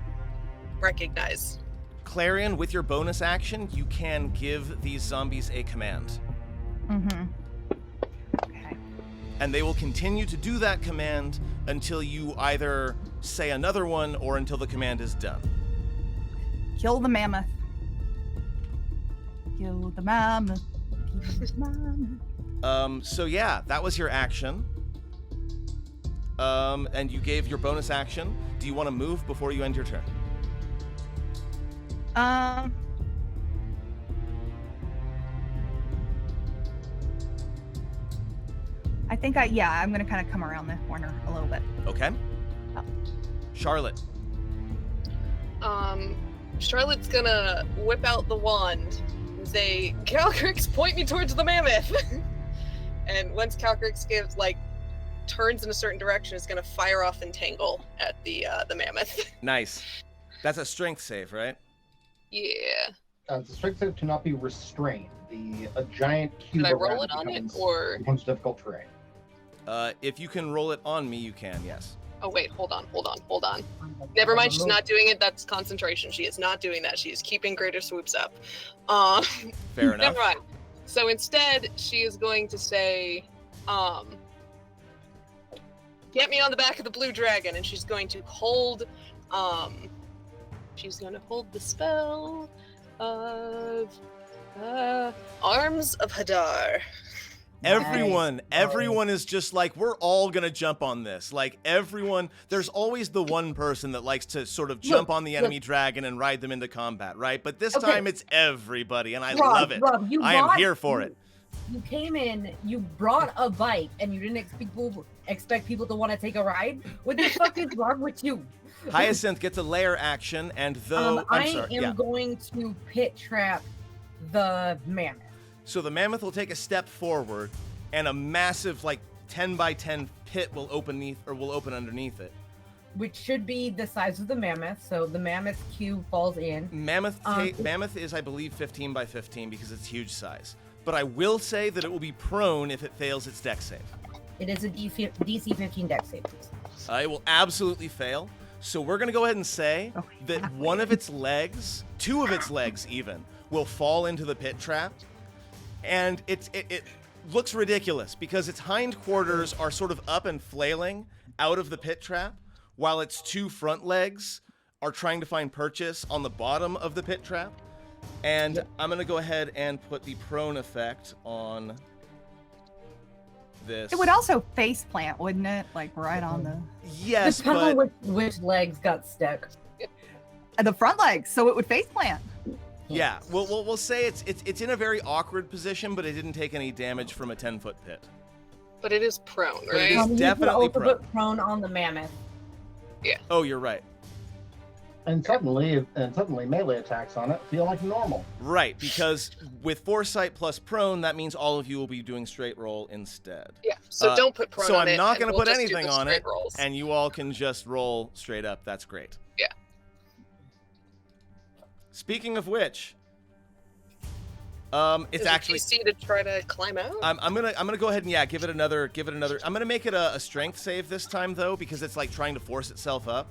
recognize. Clarion, with your bonus action, you can give these zombies a command. Mm-hmm. Okay. And they will continue to do that command until you either say another one or until the command is done. Kill the mammoth. Kill the mammoth. Kill the mammoth. So yeah, that was your action. And you gave your bonus action. Do you want to move before you end your turn? I think I'm gonna kind of come around the corner a little bit. Okay. Oh. Charlotte. Charlotte's gonna whip out the wand and say, Calcrix, point me towards the mammoth. And once Calcrix turns in a certain direction, it's gonna fire off Entangle at the mammoth. Nice. That's a strength save, right? Yeah. It's a strength save to not be restrained. A giant cube. Can I roll it on it, or becomes difficult terrain? If you can roll it on me, you can. Yes. Oh wait, hold on. Never mind, she's not doing it. That's concentration. She is not doing that. She is keeping greater swoops up. Fair enough. Never mind. So instead, she is going to say, "Get me on the back of the blue dragon," and she's going to hold. She's going to hold the spell of Arms of Hadar. Everyone is just like, we're all gonna jump on this. Like everyone, there's always the one person that likes to sort of jump on the enemy dragon and ride them into combat, right? But this time it's everybody, and I love it. Rob, I am here for it. You came in, you brought a bike, and you didn't expect people to want to take a ride? What the fuck is wrong with you? Hyacinth gets a lair action, and though I am going to pit trap the mammoth. So the mammoth will take a step forward, and a massive, 10 by 10 pit will open underneath it. Which should be the size of the mammoth, so the mammoth cube falls in. Mammoth is, I believe, 15 by 15 because it's huge size. But I will say that it will be prone if it fails its dex save. It is a DC 15 dex save. It will absolutely fail. So we're going to go ahead and say that one of its legs, 2 of its legs even, will fall into the pit trap. And it looks ridiculous because its hindquarters are sort of up and flailing out of the pit trap, while its 2 front legs are trying to find purchase on the bottom of the pit trap. And I'm going to go ahead and put the prone effect on this. It would also face plant, wouldn't it? Right on the... Yes, but... which legs got stuck? The front legs, so it would face plant. Yeah, we'll say it's in a very awkward position, but it didn't take any damage from a 10-foot pit. But it is prone, right? It is definitely prone. Prone on the mammoth. Yeah. Oh, you're right. And suddenly melee attacks on it feel like normal. Right, because with foresight plus prone, that means all of you will be doing straight roll instead. Yeah, so don't put prone on it. So I'm not going to put we'll anything on it, rolls. And you all can just roll straight up. That's great. Yeah. Speaking of which, it's actually DC to try to climb out. I'm gonna go ahead and give it another. I'm gonna make it a strength save this time though, because it's trying to force itself up.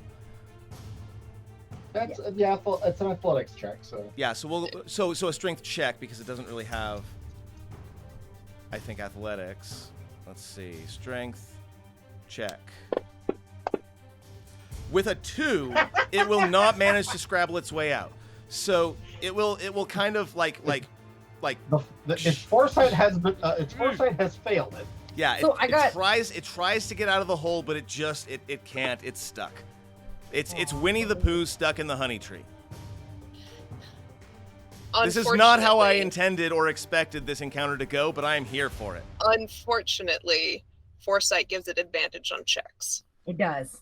That's it's an athletics check. So yeah, so a strength check because it doesn't really have, I think, athletics. Let's see, strength check. With a 2, it will not manage to scrabble its way out. So it will kind of like its foresight has failed it. Yeah, So it tries to get out of the hole, but it can't. It's stuck. It's Winnie the Pooh stuck in the honey tree. This is not how I intended or expected this encounter to go, but I am here for it. Unfortunately, foresight gives it advantage on checks. It does.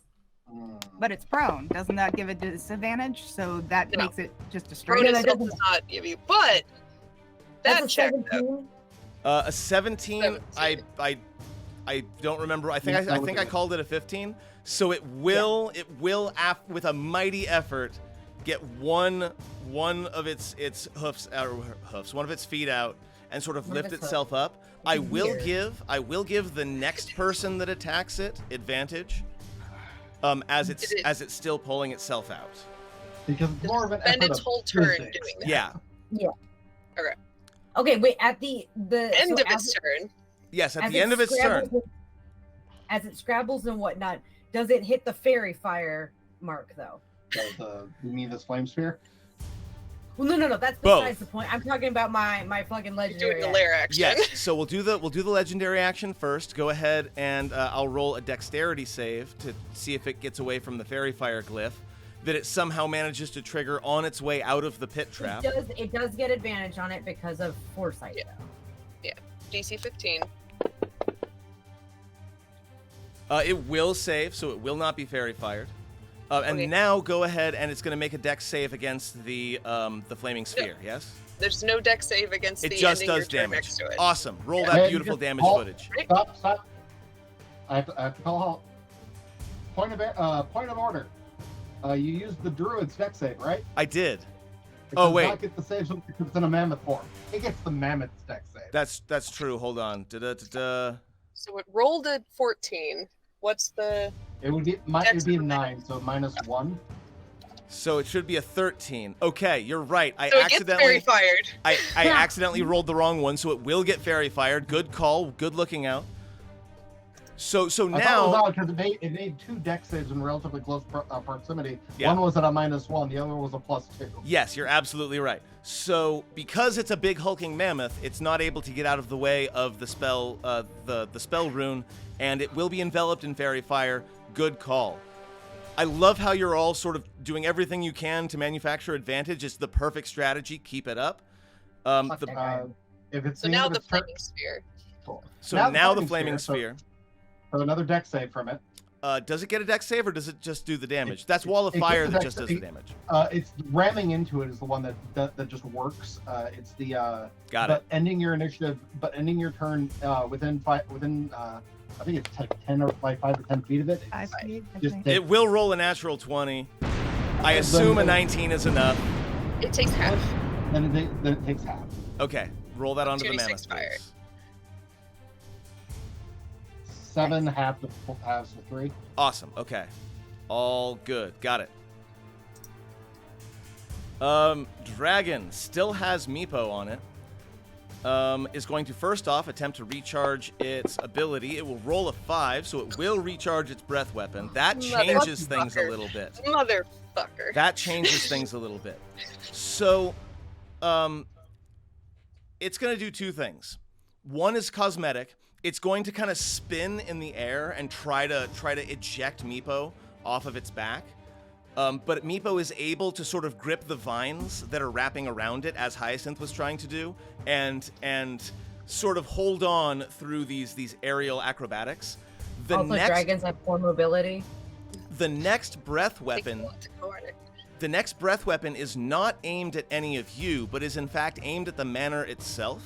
But it's prone. Doesn't that give it disadvantage? So that makes it just a straight. Prone itself does not give you, but that check. 17? A 17. I don't remember. I think I called it a 15. So it will with a mighty effort get one of its hoofs, one of its feet out, and sort of lift itself up. I will give the next person that attacks it advantage, as it's still pulling itself out. Because it's more of an spend effort its of whole turn physics. doing that. Yeah. Okay. Okay, wait. At the End of its turn. Yes, at the end of its turn. As it scrabbles and whatnot, does it hit the fairy fire mark though? You mean this flame sphere? Well, no. That's besides the point. I'm talking about my fucking legendary. Doing the lair action. Yes. So we'll do the legendary action first. Go ahead and I'll roll a dexterity save to see if it gets away from the fairy fire glyph that it somehow manages to trigger on its way out of the pit trap. It does get advantage on it because of foresight. Yeah. Yeah. DC 15. It will save, so it will not be fairy fired. And now go ahead and it's going to make a dex save against the flaming sphere. No. Yes. There's no dex save against it. It just does damage. Next to it. Awesome. Roll that beautiful damage footage. Stop. I have to call halt. Point of order. You used the druid's dex save, right? I did. It does not get the save because it's in a mammoth form. It gets the mammoth's dex save. That's true. Hold on. So it rolled a 14. What's the? It would be 9, so -1. So it should be a 13. Okay, you're right. So it gets fairy fired. I accidentally rolled the wrong one, so it will get fairy fired. Good call. Good looking out. So now because it made 2 dex saves in relatively close proximity. Yeah. One was at a -1, the other was a +2. Yes, you're absolutely right. So because it's a big hulking mammoth, it's not able to get out of the way of the spell, the spell rune, and it will be enveloped in fairy fire. Good call. I love how you're all sort of doing everything you can to manufacture advantage. It's the perfect strategy. Keep it up. If it's so now the flaming sphere. Cool. So now the flaming sphere. So another dex save from it. Does it get a dex save or does it just do the damage? That's wall of fire that just does the damage. It's ramming into it is the one that just works. It's the got it. Ending your initiative, but ending your turn within I think it's like 10 or like 5 or 10 feet of it. It will roll a natural 20. I assume a 19 is enough. It takes half. Then it takes half. Okay, roll that onto the mammoth. 7 halves of 3. Awesome. Okay, all good. Got it. Dragon still has Meepo on it. Is going to first off attempt to recharge its ability. It will roll a 5, so it will recharge its breath weapon. That changes things a little bit. Motherfucker. That changes things a little bit. So, it's going to do 2 things. One is cosmetic. It's going to kind of spin in the air and try to eject Meepo off of its back. But Meepo is able to sort of grip the vines that are wrapping around it, as Hyacinth was trying to do, and sort of hold on through these aerial acrobatics. Dragons have 4 mobility. The next breath weapon. The next breath weapon is not aimed at any of you, but is in fact aimed at the manor itself.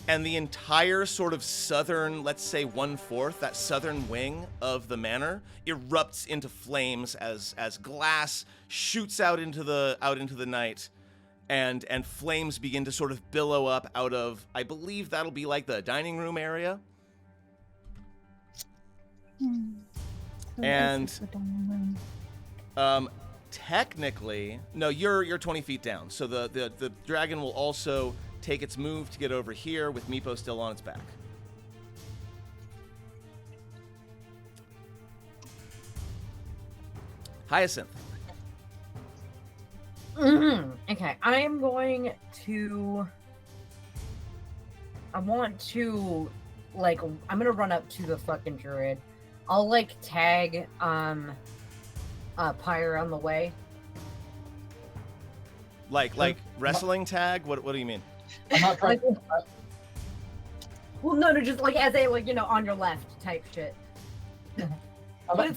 And the entire sort of southern, let's say 1/4, that southern wing of the manor erupts into flames as glass shoots out into the night, and flames begin to sort of billow up out of, I believe that'll be like the dining room area. And technically, no, you're 20 feet down, so the dragon will also take its move to get over here with Meepo still on its back. Hyacinth. Okay, I want to like, I'm gonna run up to the fucking druid. I'll like tag Pyre on the way. Like wrestling tag? What do you mean? I'm not trying. Well, no, just like as a like on your left type shit.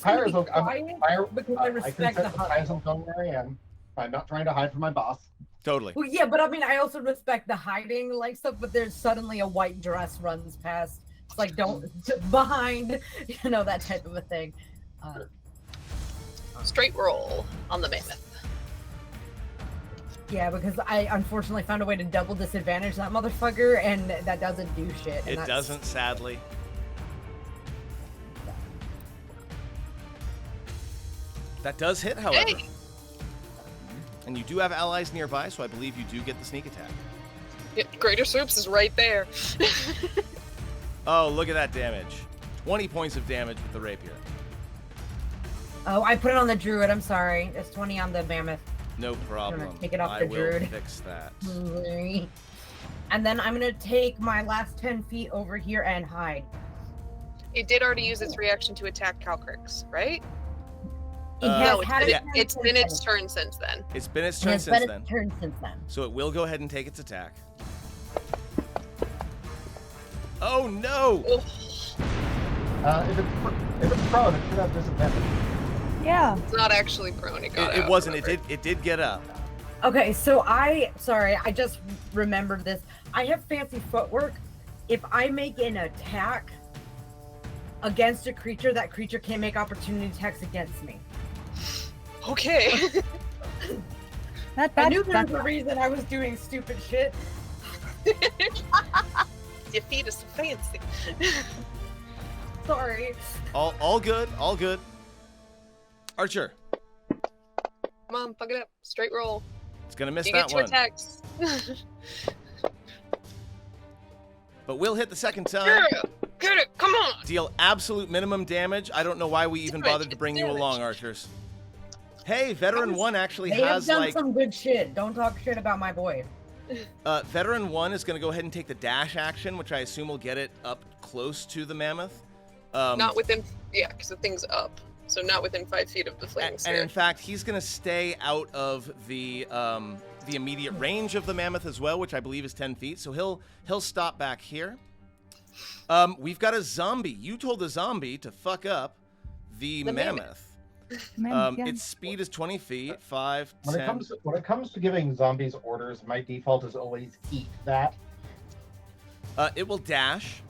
Pyre's okay. Because I respect the hustle. I'm going where I am. I'm not trying to hide from my boss. Totally. Well, yeah, but I mean, I also respect the hiding like stuff. But there's suddenly a white dress runs past. It's like behind, that type of a thing. Straight roll on the mammoth. Yeah, because I unfortunately found a way to double disadvantage that motherfucker, and that doesn't do shit. It doesn't, sadly. That does hit, however. Hey. And you do have allies nearby, so I believe you do get the sneak attack. Yeah, Greater Swoops is right there. Oh, look at that damage. 20 points of damage with the rapier. Oh, I put it on the druid. I'm sorry. It's 20 on the mammoth. No problem. Take it off I the will druid. fix that. And then I'm going to take my last 10 feet over here and hide. It did already use its reaction to attack Calcrix, right? It's been its turn since then. It's been its turn since then. So it will go ahead and take its attack. Oh no! If it's prone, it should have disadvantage. Yeah. It's not actually prone. It wasn't. It did get up. Okay, so I just remembered this. I have fancy footwork. If I make an attack against a creature, that creature can't make opportunity attacks against me. Okay. I knew there was a reason I was doing stupid shit. Your feet is so fancy. Sorry. All good. Archer. Come on, fuck it up. Straight roll. It's gonna miss you that get one. 2 attacks. But we'll hit the second time. Get it! Come on! Deal absolute minimum damage. I don't know why we even bothered to bring you along, archers. Hey, Veteran 1 actually has They have done some good shit. Don't talk shit about my boy. Veteran 1 is going to go ahead and take the dash action, which I assume will get it up close to the mammoth. Not within... Yeah, because the thing's up. So not within 5 feet of the flaming sphere. And in fact, he's going to stay out of the immediate range of the mammoth as well, which I believe is 10 feet. So he'll stop back here. We've got a zombie. You told the zombie to fuck up the mammoth. Its speed is 20 feet, 5, 10. When it comes to giving zombies orders, my default is always eat that. It will dash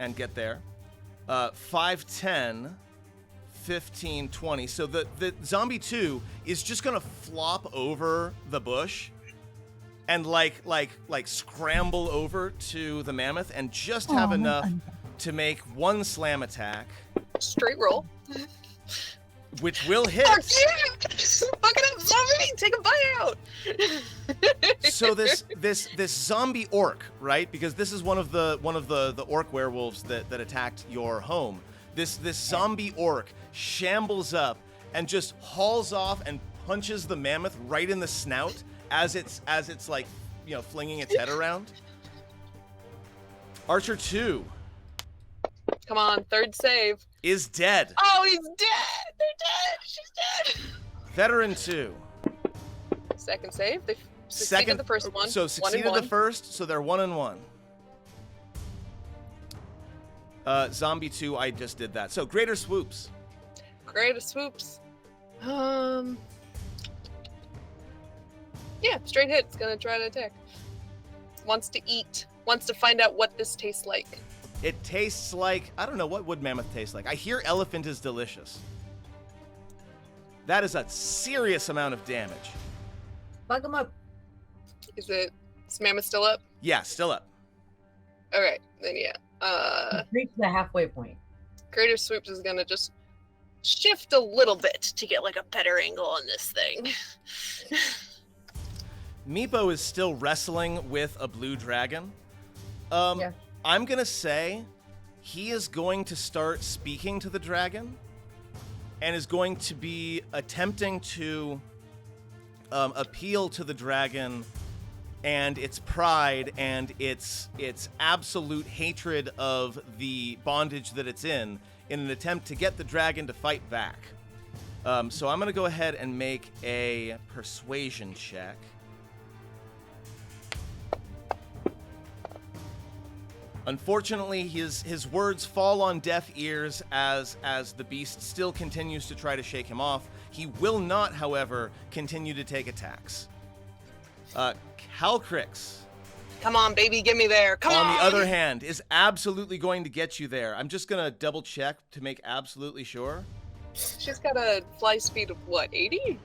and get there. 5, 10, 15, 20. So the zombie 2 is just gonna flop over the bush and like scramble over to the mammoth and just have enough to make 1 slam attack. Straight roll. Which will hit. Fuck yeah! Fuck it up, zombie! Take a bite out. So this zombie orc, right? Because this is one of the orc werewolves that attacked your home. This zombie orc shambles up and just hauls off and punches the mammoth right in the snout as it's like, flinging its head around. Archer 2. Come on, 3rd save. Is dead. Oh, he's dead! They're dead! She's dead! Veteran 2. 2nd save. They succeeded the first one. So succeeded the first, so they're 1 and 1. Zombie 2, I just did that. So Greater Swoops. Greater Swoops. Yeah, straight hit. It's gonna try to attack. Wants to eat. Wants to find out what this tastes like. It tastes like, I don't know, what would mammoth taste like? I hear elephant is delicious. That is a serious amount of damage. Fuck him up. Is mammoth still up? Yeah, still up. Alright, then yeah. Reach the halfway point. Greater Swoops is gonna just shift a little bit to get like a better angle on this thing. Meepo is still wrestling with a blue dragon. Yeah. I'm going to say he is going to start speaking to the dragon and is going to be attempting to appeal to the dragon and its pride and its absolute hatred of the bondage that it's in an attempt to get the dragon to fight back. So I'm going to go ahead and make a persuasion check. Unfortunately, his words fall on deaf ears as the beast still continues to try to shake him off. He will not, however, continue to take attacks. Calcrix, Come on, baby, get me there. Come on! on the other hand, is absolutely going to get you there. I'm just going to double check to make absolutely sure. She's got a fly speed of what, 80?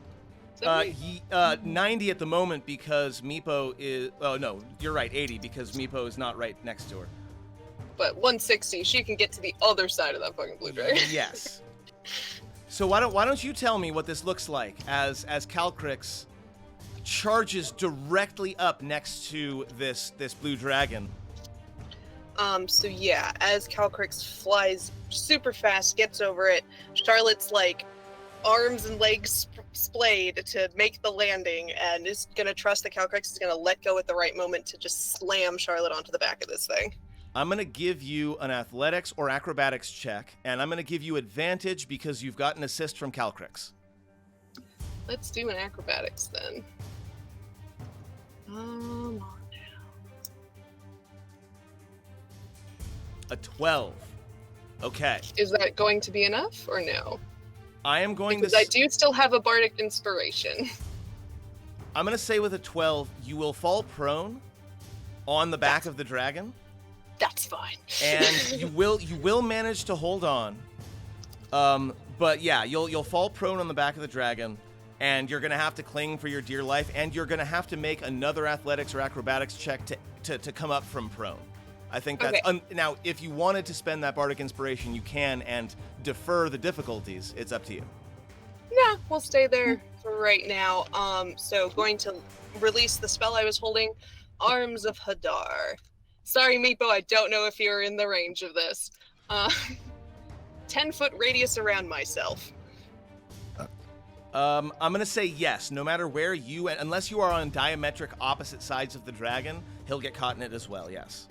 90 at the moment because Meepo is... Oh, no, you're right, 80 because Meepo is not right next to her. But 160, she can get to the other side of that fucking blue dragon. Yes. So why don't you tell me what this looks like as Calcrix charges directly up next to this blue dragon. So yeah, as Calcrix flies super fast, gets over it, Charlotte's like arms and legs splayed to make the landing and is gonna trust that Calcrix is gonna let go at the right moment to just slam Charlotte onto the back of this thing. I'm going to give you an athletics or acrobatics check, and I'm going to give you advantage because you've got an assist from Calcrix. Let's do an acrobatics then. On now. A 12. Okay. Is that going to be enough or no? I am going because to... I do still have a bardic inspiration. I'm going to say with a 12, you will fall prone on the back of the dragon. That's fine. And you will manage to hold on. But yeah, you'll fall prone on the back of the dragon, and you're gonna have to cling for your dear life, and you're gonna have to make another athletics or acrobatics check to come up from prone. I think that's okay. Now, if you wanted to spend that bardic inspiration, you can, and defer the difficulties. It's up to you. Nah, we'll stay there for right now. So going to release the spell I was holding, Arms of Hadar. Sorry, Meepo, I don't know if you're in the range of this. 10-foot radius around myself. I'm going to say yes. No matter where unless you are on diametric opposite sides of the dragon, he'll get caught in it as well, yes.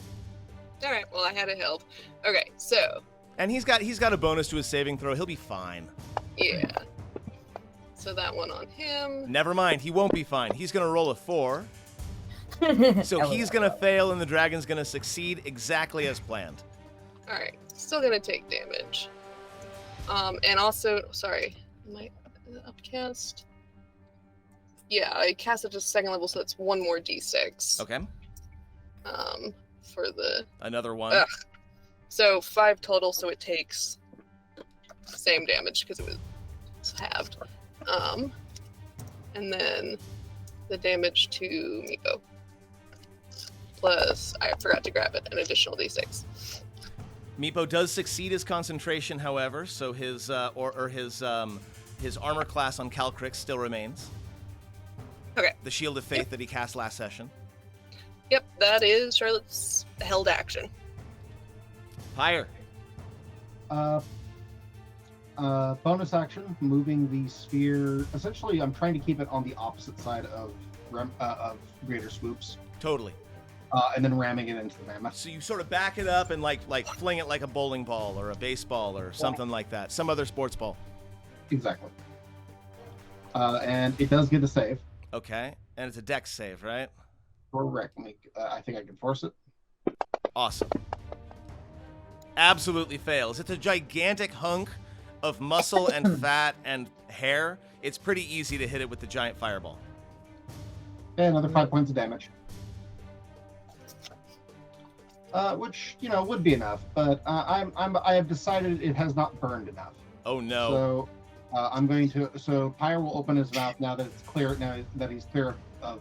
All right, well, I had to help. Okay, so. And he's got a bonus to his saving throw. He'll be fine. Yeah. So that one on him. Never mind, he won't be fine. He's going to roll a 4. So he's going to fail and the dragon's going to succeed exactly as planned. All right, still going to take damage. And also, sorry, my upcast. Yeah, I cast it to 2nd level, so it's 1 more d6. Okay. For the... Another 1. Ugh. So 5 total, so it takes the same damage because it was halved. And then the damage to Meepo. Plus, I forgot to grab it, an additional d6. Meepo does succeed his concentration, however, so his his armor class on Calcrix still remains. Okay. The Shield of Faith that he cast last session. Yep, that is Charlotte's held action. Pyre. Bonus action, moving the sphere. Essentially, I'm trying to keep it on the opposite side of Greater Swoops. Totally. And then ramming it into the mammoth. So you sort of back it up and like fling it like a bowling ball or a baseball or something like that. Some other sports ball. Exactly. And it does get a save. Okay. And it's a dex save, right? Correct. I think I can force it. Awesome. Absolutely fails. It's a gigantic hunk of muscle and fat and hair. It's pretty easy to hit it with the giant fireball. And another 5 points of damage. Which, would be enough, but I have decided it has not burned enough. Oh no. So I'm going to. So Pyre will open his mouth now that it's clear. Now that he's clear of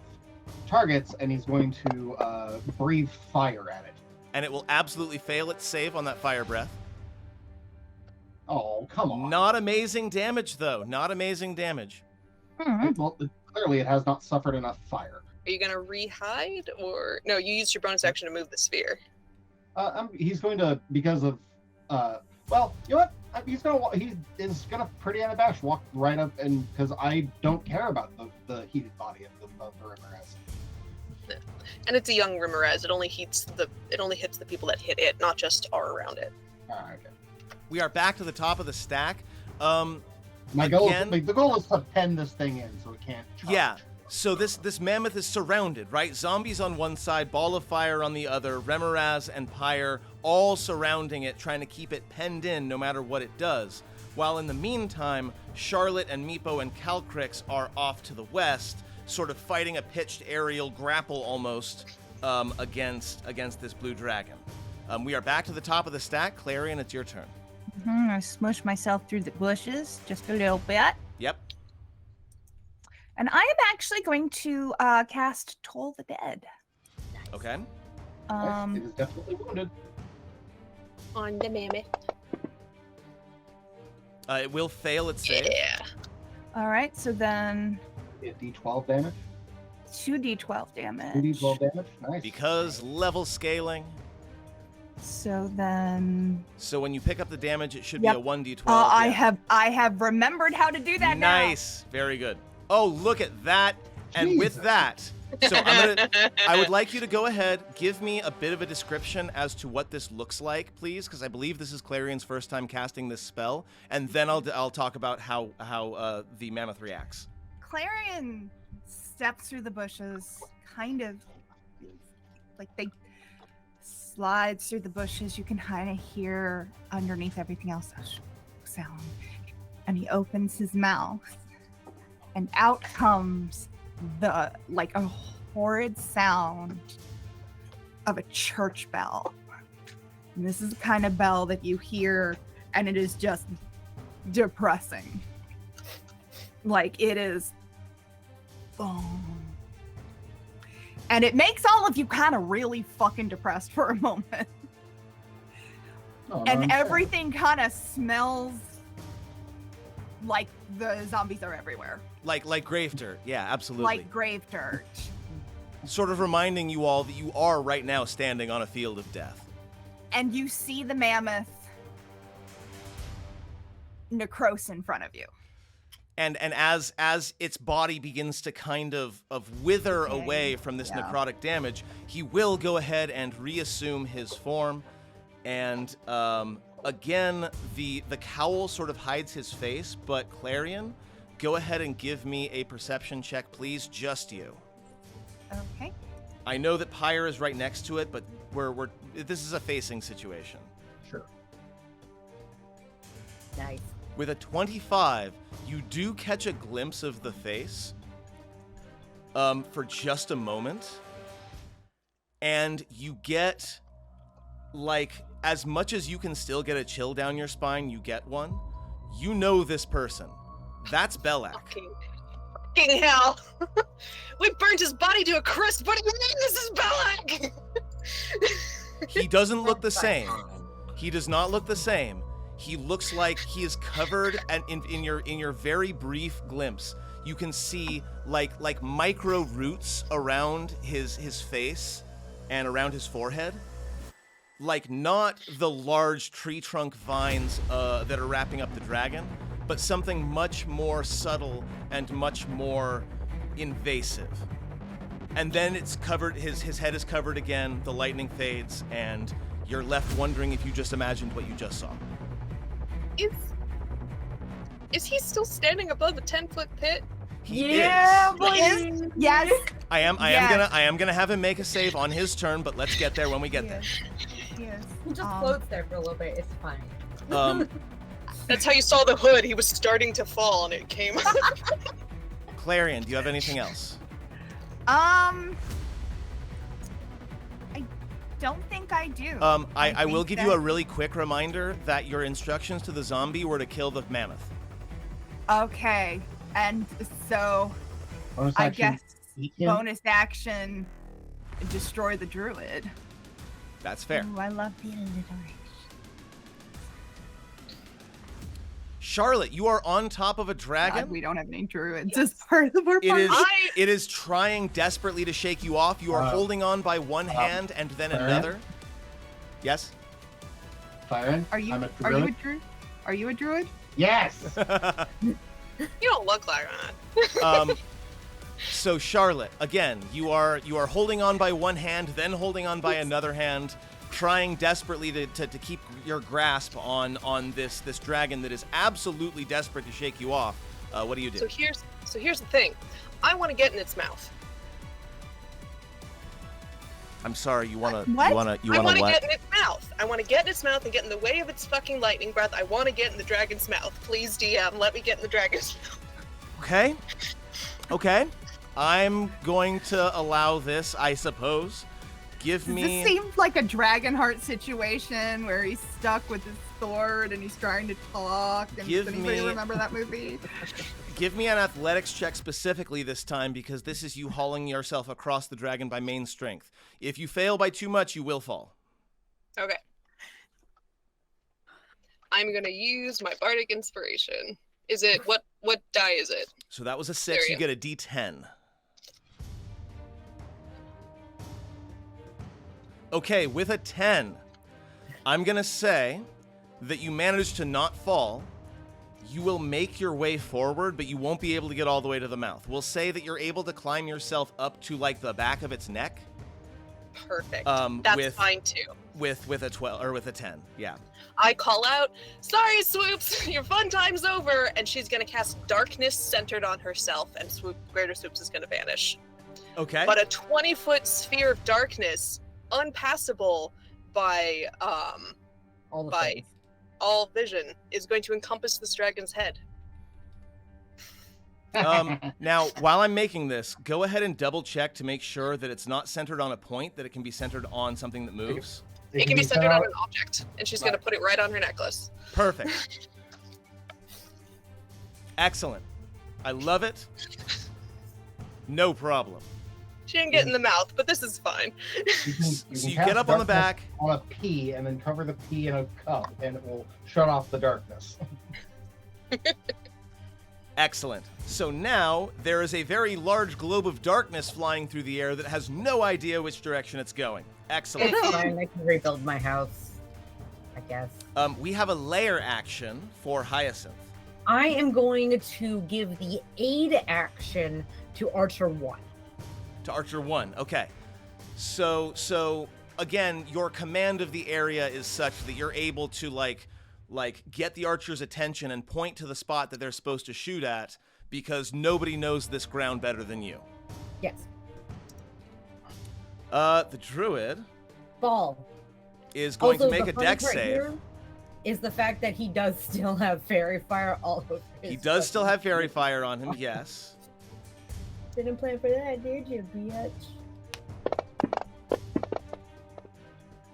targets, and he's going to breathe fire at it. And it will absolutely fail its save on that fire breath. Oh, come on. Not amazing damage, though. Not amazing damage. Well, clearly it has not suffered enough fire. Are you gonna re-hide, or no? You used your bonus action to move the sphere. He's going to, because of, well, you know what? He is gonna pretty unabashed walk right up, and because I don't care about the heated body of the river as. And it's a young Rimmerez. It only hits the people that hit it, not just are around it. Okay. We are back to the top of the stack. The goal is to pen this thing in so it can't charge. Yeah. So this mammoth is surrounded, right? Zombies on one side, Ball of Fire on the other, Remoraz and Pyre all surrounding it, trying to keep it penned in no matter what it does. While in the meantime, Charlotte and Meepo and Calcrix are off to the west, sort of fighting a pitched aerial grapple almost against this blue dragon. We are back to the top of the stack. Clarion, it's your turn. I smush myself through the bushes just a little bit. Yep. And I am actually going to cast Toll the Dead. Okay. It is definitely wounded. On the mammoth. It will fail its save. Yeah. All right, so then 2d12 damage. 2d12 damage. 2d12 damage. Nice. Because level scaling. So then. So when you pick up the damage, it should Yep. be a 1d12. I yeah. have remembered how to do that now. Nice. Very good. Oh, look at that. And Jesus. with that, so I would like you to go ahead, give me a bit of a description as to what this looks like, please, because I believe this is Clarion's first time casting this spell, and then I'll talk about how the mammoth reacts. Clarion steps through the bushes, kind of like they slides through the bushes. You can kind of hear underneath everything else a sound. And he opens his mouth, and out comes a horrid sound of a church bell. And this is the kind of bell that you hear, and it is just depressing. Like, it is boom. And it makes all of you kind of really fucking depressed for a moment. And everything kind of smells like the zombies are everywhere. Like grave dirt. Yeah, absolutely. Like grave dirt. Sort of reminding you all that you are right now standing on a field of death. And you see the mammoth necrose in front of you. And as its body begins to kind of wither away from this necrotic damage, he will go ahead and reassume his form. And again, the cowl sort of hides his face, but Clarion, go ahead and give me a perception check, please, just you. Okay. I know that Pyre is right next to it, but this is a facing situation. Sure. Nice. With a 25, you do catch a glimpse of the face for just a moment, and you get, like, as much as you can still get a chill down your spine, you get one. You know this person. That's Belak. Fucking hell. We burnt his body to a crisp. What do you mean this is Belak? He doesn't look the same. He does not look the same. He looks like he is covered, and in your very brief glimpse, you can see like micro roots around his face and around his forehead. Like, not the large tree trunk vines that are wrapping up the dragon, but something much more subtle and much more invasive. And then it's covered, his head is covered again, the lightning fades, and you're left wondering if you just imagined what you just saw. Is he still standing above the 10-foot pit? He Yeah, is. boy. Yes. I am gonna have him make a save on his turn, but let's get there when we get there. Yes. He just floats there for a little bit. It's fine. That's how you saw the hood. He was starting to fall, and it came. Clarion, do you have anything else? I don't think I do. I will give you a really quick reminder that your instructions to the zombie were to kill the mammoth. Okay, and so Bonus I action, guess eat him. bonus action, destroy the druid. That's fair. Ooh, I love the alliteration. Charlotte, you are on top of a dragon. God, we don't have any druids as part of our It party. is it is trying desperately to shake you off. You are holding on by one hand and then Clarion? another. Yes? Byron, Are you I'm a druid. druid? Are you a druid? Yes! You don't look like that. So Charlotte, again, you are holding on by one hand, then holding on by another hand, trying desperately to keep your grasp on this dragon that is absolutely desperate to shake you off. What do you do? So here's the thing. I want to get in its mouth. I'm sorry, you wanna I want to what? get in its mouth. I want to get in its mouth and get in the way of its fucking lightning breath. I want to get in the dragon's mouth. Please, DM, let me get in the dragon's mouth. Okay. I'm going to allow this, I suppose. Give me... This seems like a Dragonheart situation where he's stuck with his sword and he's trying to talk. And does anybody remember that movie? Give me an athletics check specifically this time, because this is you hauling yourself across the dragon by main strength. If you fail by too much, you will fall. Okay. I'm going to use my bardic inspiration. Is it... What die is it? So that was a 6. You get a d10. Okay, with a 10, I'm going to say that you managed to not fall. You will make your way forward, but you won't be able to get all the way to the mouth. We'll say that you're able to climb yourself up to, like, the back of its neck. Perfect. That's fine, too. With a 12, or with a 10, yeah. I call out, "Sorry, Swoops, your fun time's over," and she's going to cast darkness centered on herself, and Greater Swoops is going to vanish. Okay. But a 20-foot sphere of darkness, unpassable by all vision, is going to encompass this dragon's head. Now, while I'm making this, go ahead and double check to make sure that it's not centered on a point, that it can be centered on something that moves. It can be centered on an object, and she's going to put it right on her necklace. Perfect. Excellent. I love it. No problem. She didn't get in the mouth, but this is fine. So you get up on the back. On a pea, and then cover the pea in a cup, and it will shut off the darkness. Excellent. So now there is a very large globe of darkness flying through the air that has no idea which direction it's going. Excellent. It's fine. I can rebuild my house, I guess. We have a layer action for Hyacinth. I am going to give the aid action to Archer 1. To Archer 1, okay. So again, your command of the area is such that you're able to like get the archer's attention and point to the spot that they're supposed to shoot at, because nobody knows this ground better than you. Yes. The druid is going to make a dex save. Is the fact that he does still have fairy fire all over his He does still have fairy fire on him, yes. Didn't plan for that, did you, bitch?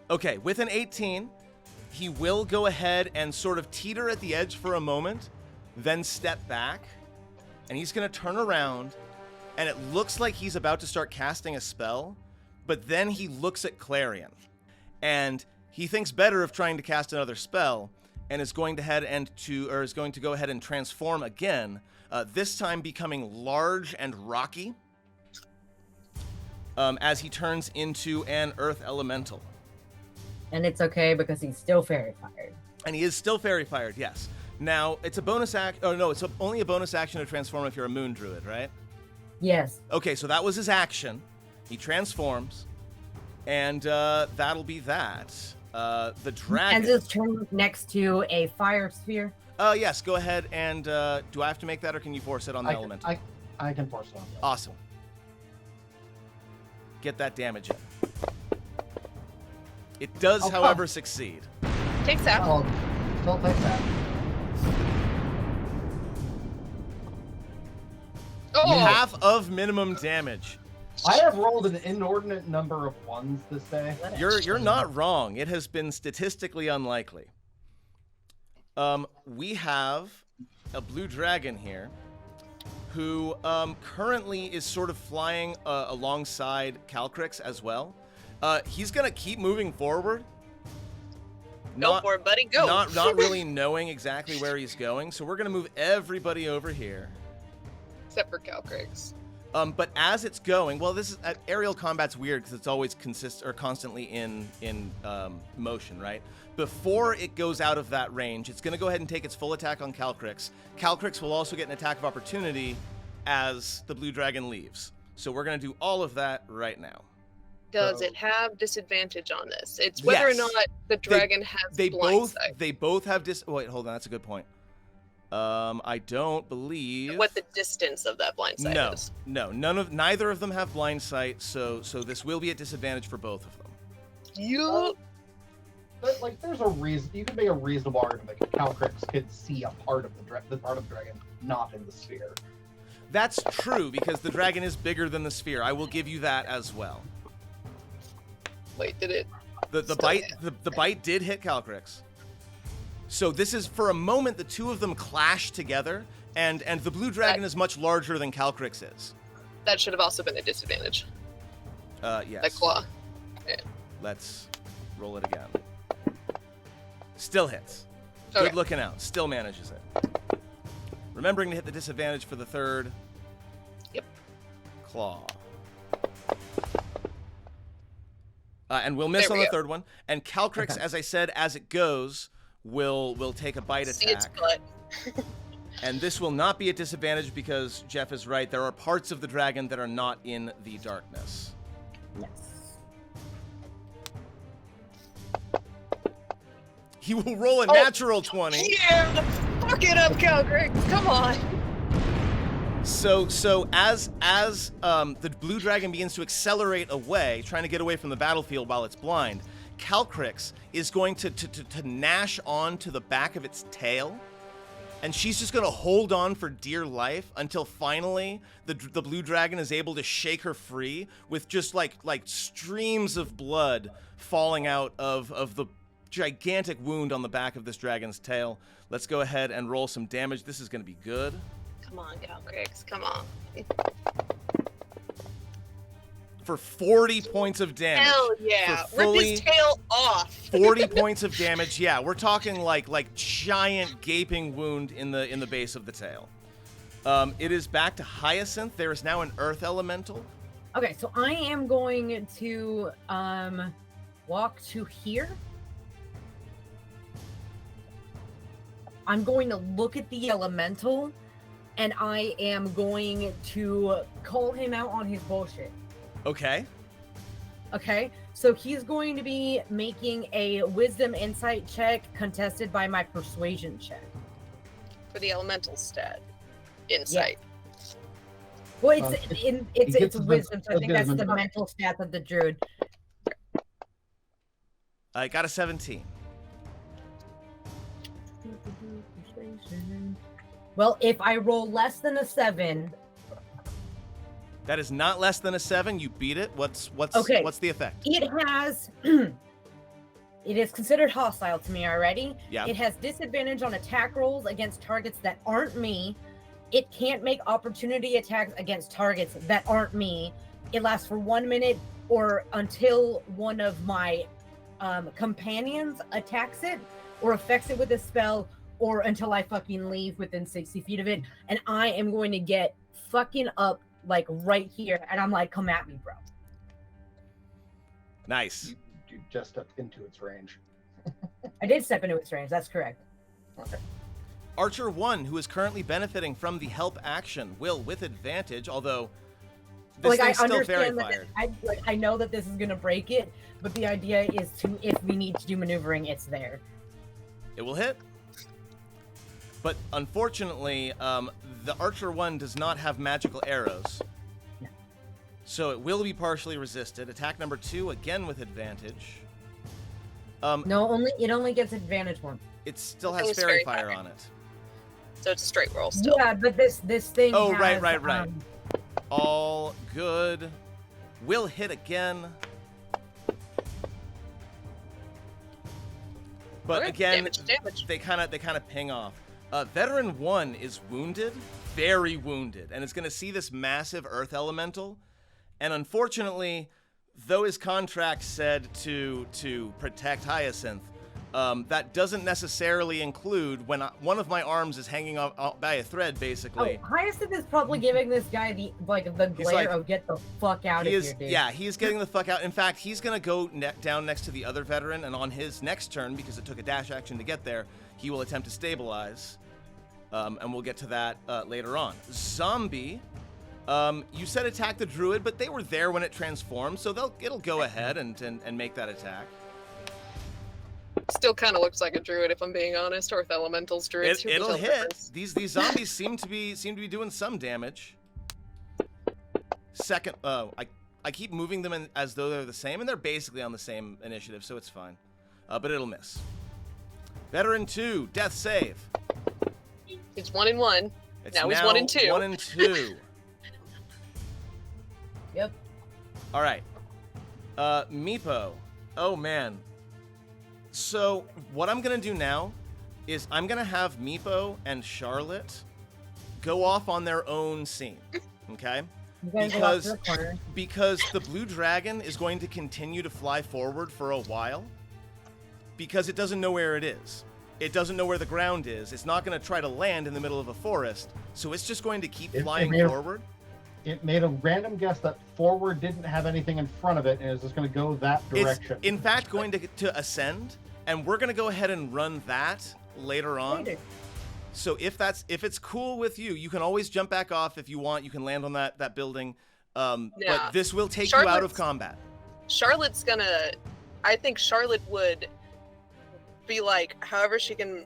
Okay, with an 18, he will go ahead and sort of teeter at the edge for a moment, then step back, and he's going to turn around, and it looks like he's about to start casting a spell, but then he looks at Clarion, and he thinks better of trying to cast another spell, and is going to go ahead and transform again, this time becoming large and rocky, as he turns into an earth elemental. And it's okay because he's still fairy fired. And he is still fairy fired, yes. Now, it's a bonus act. Oh, no, it's only a bonus action to transform if you're a moon druid, right? Yes. Okay, so that was his action. He transforms, and that'll be that. The dragon. And his turn next to a fire sphere. Yes, go ahead and do I have to make that, or can you force it on the elemental? I can force it on the Awesome. Get that damage in. It does, however, succeed. Takes that. I'll take that. Oh. Half of minimum damage. I have rolled an inordinate number of ones this day. You're not wrong. It has been statistically unlikely. We have a blue dragon here who currently is sort of flying alongside Calcrix as well. He's gonna keep moving forward. Go for it, buddy. Go. Not really knowing exactly where he's going, so we're gonna move everybody over here. Except for Calcrix. But as it's going, well, this is aerial combat's weird because it's always constantly in motion, right? Before it goes out of that range, it's going to go ahead and take its full attack on Calcrix. Calcrix will also get an attack of opportunity as the blue dragon leaves. So we're going to do all of that right now. Does it have disadvantage on this? It's whether or not the dragon has blind sight. They both have wait, hold on, that's a good point. I don't believe what the distance of that blind sight is. No, neither of them have blind sight, so this will be a disadvantage for both of them. But like, there's a reason you can make a reasonable argument that Calcrix can see a part of the part of the dragon not in the sphere. That's true, because the dragon is bigger than the sphere. I will give you that as well. Wait, did it? The bite did hit Calcrix. So this is, for a moment, the two of them clash together, and the blue dragon is much larger than Calcrix is. That should have also been a disadvantage. Yes. That claw. Yeah. Let's roll it again. Still hits. Okay. Good looking out. Still manages it. Remembering to hit the disadvantage for the third. Yep. Claw. And we'll miss on the third one. And Calcrix, as I said, as it goes, will take a bite attack. Its butt. And this will not be a disadvantage because Jeff is right. There are parts of the dragon that are not in the darkness. Yes. He will roll a natural 20. Yeah! Fuck it up, Calcrix! Come on! So as the blue dragon begins to accelerate away, trying to get away from the battlefield while it's blind, Calcrix is going to gnash on to the back of its tail, and she's just going to hold on for dear life until finally the blue dragon is able to shake her free with just like streams of blood falling out of the gigantic wound on the back of this dragon's tail. Let's go ahead and roll some damage. This is going to be good. Come on, Calcrix, come on. For 40 points of damage. Hell yeah. Rip his tail off. 40 points of damage. Yeah, we're talking like giant gaping wound in the base of the tail. It is back to Hyacinth. There is now an earth elemental. Okay, so I am going to walk to here. I'm going to look at the elemental, and I am going to call him out on his bullshit. Okay. Okay, so he's going to be making a wisdom insight check contested by my persuasion check. For the elemental stat. Insight. Yeah. Well, it's wisdom, so I think that's the mental stat of the druid. I got a 17. Well, if I roll less than a 7... That is not less than a 7. You beat it. What's the effect? It has... it is considered hostile to me already. Yeah. It has disadvantage on attack rolls against targets that aren't me. It can't make opportunity attacks against targets that aren't me. It lasts for 1 minute or until one of my companions attacks it or affects it with a spell, or until I fucking leave within 60 feet of it. And I am going to get fucking up like right here. And I'm like, come at me, bro. Nice. You just stepped into its range. I did step into its range. That's correct. Okay. Archer 1, who is currently benefiting from the help action, will with advantage, although this thing's still very fired. I know that this is going to break it, but the idea is to, if we need to do maneuvering, it's there. It will hit. But unfortunately, the Archer 1 does not have magical arrows. No. So it will be partially resisted. Attack number 2, again with advantage. No, it only gets advantage once. It still has fairy fire on it. So it's a straight roll still. Yeah, but this thing Oh, has, right. All good. Will hit again. But Okay, again, damage. they kind of ping off. Veteran 1 is wounded, very wounded, and is going to see this massive earth elemental. And unfortunately, though his contract said to protect Hyacinth, that doesn't necessarily include when one of my arms is hanging off by a thread, basically. Oh, Hyacinth is probably giving this guy the glare of get the fuck out of here, dude. Yeah, he's getting the fuck out. In fact, he's going to go down next to the other veteran, and on his next turn, because it took a dash action to get there, he will attempt to stabilize. And we'll get to that later on. Zombie, you said attack the druid, but they were there when it transformed, so it'll go ahead and make that attack. Still kind of looks like a druid, if I'm being honest. Earth elementals, druids. It'll hit. These zombies seem to be doing some damage. Second, I keep moving them as though they're the same, and they're basically on the same initiative, so it's fine. But it'll miss. Veteran 2, death save. It's 1 and 1. Now he's 1 and 2. 1 and 2. Yep. All right. Meepo. Oh man. So what I'm gonna do now is I'm gonna have Meepo and Charlotte go off on their own scene. Okay? Because the blue dragon is going to continue to fly forward for a while because it doesn't know where it is. It doesn't know where the ground is. It's not going to try to land in the middle of a forest, so it's just going to keep flying forward. It made a random guess that forward didn't have anything in front of it and is just going to go that direction. It's, in fact, going to ascend, and we're going to go ahead and run that later on. So if it's cool with you, you can always jump back off if you want. You can land on that building, but this will take you out of combat. Charlotte's gonna. I think Charlotte would be like, however she can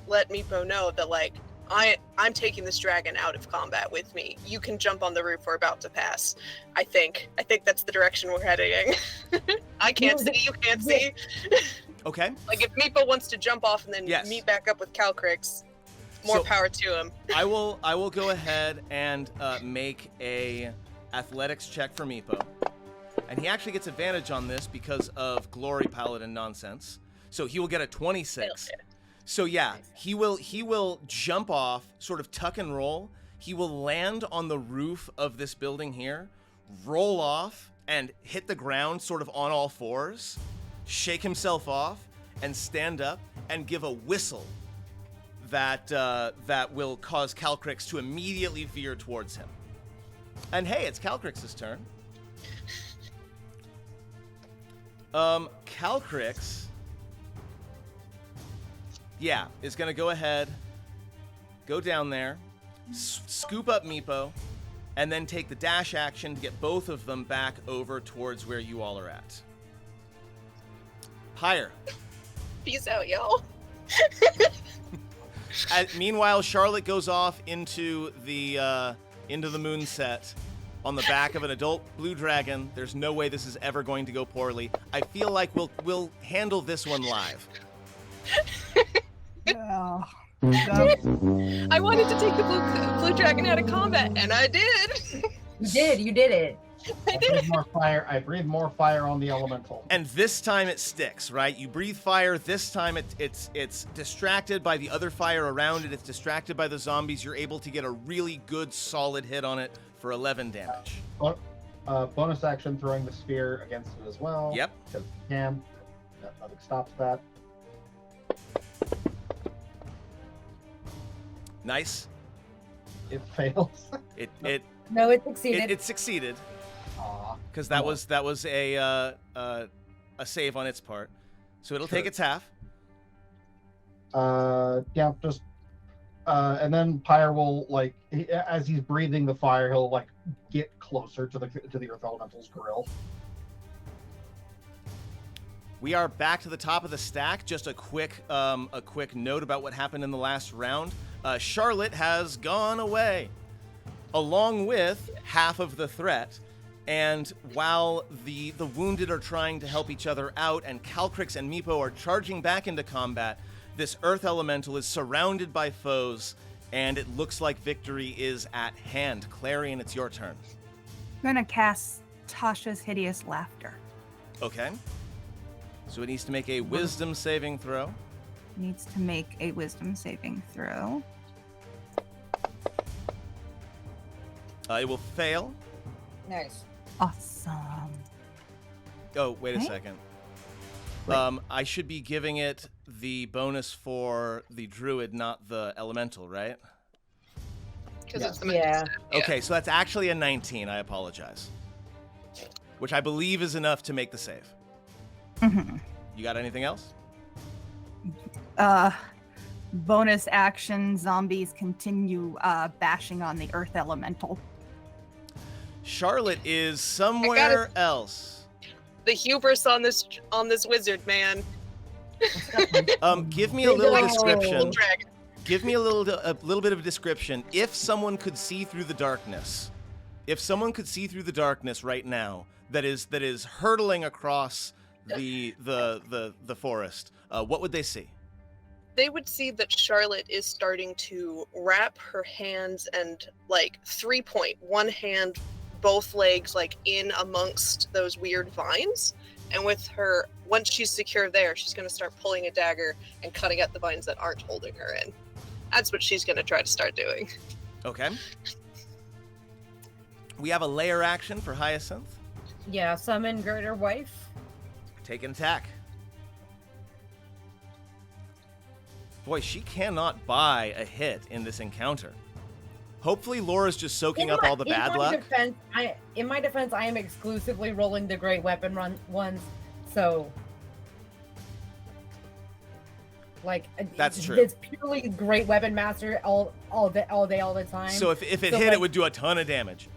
let Meepo know that like I'm taking this dragon out of combat with me. You can jump on the roof we're about to pass. I think that's the direction we're heading. I can't see, you can't see. Okay. Like if Meepo wants to jump off and then meet back up with Calcrix, more power to him. I will go ahead and make a athletics check for Meepo. And he actually gets advantage on this because of glory paladin nonsense. So he will get a 26. So yeah, he will jump off, sort of tuck and roll. He will land on the roof of this building here, roll off and hit the ground sort of on all fours, shake himself off and stand up and give a whistle that will cause Calcrix to immediately veer towards him. And hey, it's Calcrix's turn. Calcrix, is gonna go ahead, go down there, scoop up Meepo, and then take the dash action to get both of them back over towards where you all are at. Higher. Peace out, y'all. Meanwhile, Charlotte goes off into the moon set on the back of an adult blue dragon. There's no way this is ever going to go poorly. I feel like we'll handle this one live. Oh. I wanted to take the blue dragon out of combat, and I did. You did it. I breathe more fire on the elemental. And this time it sticks, right? You breathe fire. This time it's distracted by the other fire around it. It's distracted by the zombies. You're able to get a really good solid hit on it for 11 damage. Bonus action throwing the sphere against it as well. Yep. Because you can. Nothing stops that. Nice. It fails. No, it succeeded. It succeeded. Because that was a save on its part, so it'll take its half. And then Pyre will as he's breathing the fire, he'll get closer to the Earth Elemental's grill. We are back to the top of the stack. Just a quick note about what happened in the last round. Charlotte has gone away, along with half of the threat. And while the wounded are trying to help each other out and Calcrix and Meepo are charging back into combat, this Earth Elemental is surrounded by foes, and it looks like victory is at hand. Clarion, it's your turn. I'm gonna cast Tasha's Hideous Laughter. Okay. So it needs to make a wisdom saving throw. Needs to make a wisdom saving throw. It will fail. Nice. Awesome. Oh, wait a second. I should be giving it the bonus for the druid, not the elemental, right? Because it's the Okay, so that's actually a 19. I apologize. Which I believe is enough to make the save. Mm-hmm. You got anything else? Bonus action, zombies continue bashing on the earth elemental. Charlotte is somewhere else. The hubris on this wizard, man. Give me a little description. Give me a little bit of a description. If someone could see through the darkness, right now, that is hurtling across the forest, what would they see? They would see that Charlotte is starting to wrap her hands and like 3-point, one hand, both legs like in amongst those weird vines. And with her, once she's secure there, she's going to start pulling a dagger and cutting at the vines that aren't holding her in. That's what she's going to try to start doing. Okay. We have a layer action for Hyacinth. Yeah, summon Girder Wife. Take an attack. Boy, she cannot buy a hit in this encounter. Hopefully Laura's just soaking up all the bad luck. In my defense, I am exclusively rolling the great weapon ones, so... Like, that's true. It's purely great weapon master all day, all the time. So if it hit, it would do a ton of damage.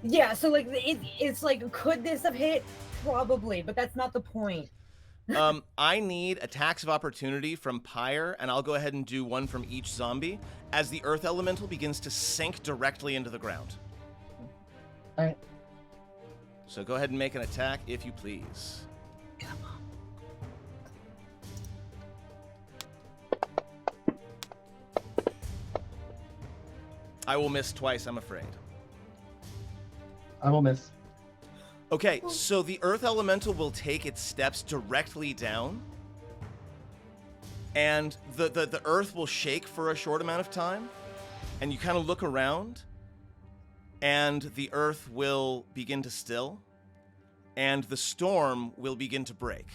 Yeah, so like it's like, could this have hit? Probably, but that's not the point. I need attacks of opportunity from Pyre, and I'll go ahead and do one from each zombie as the earth elemental begins to sink directly into the ground. All right. So go ahead and make an attack, if you please. Come on. I will miss twice, I'm afraid. I will miss. Okay, so the earth elemental will take its steps directly down, and the earth will shake for a short amount of time, and you kind of look around, and the earth will begin to still, and the storm will begin to break.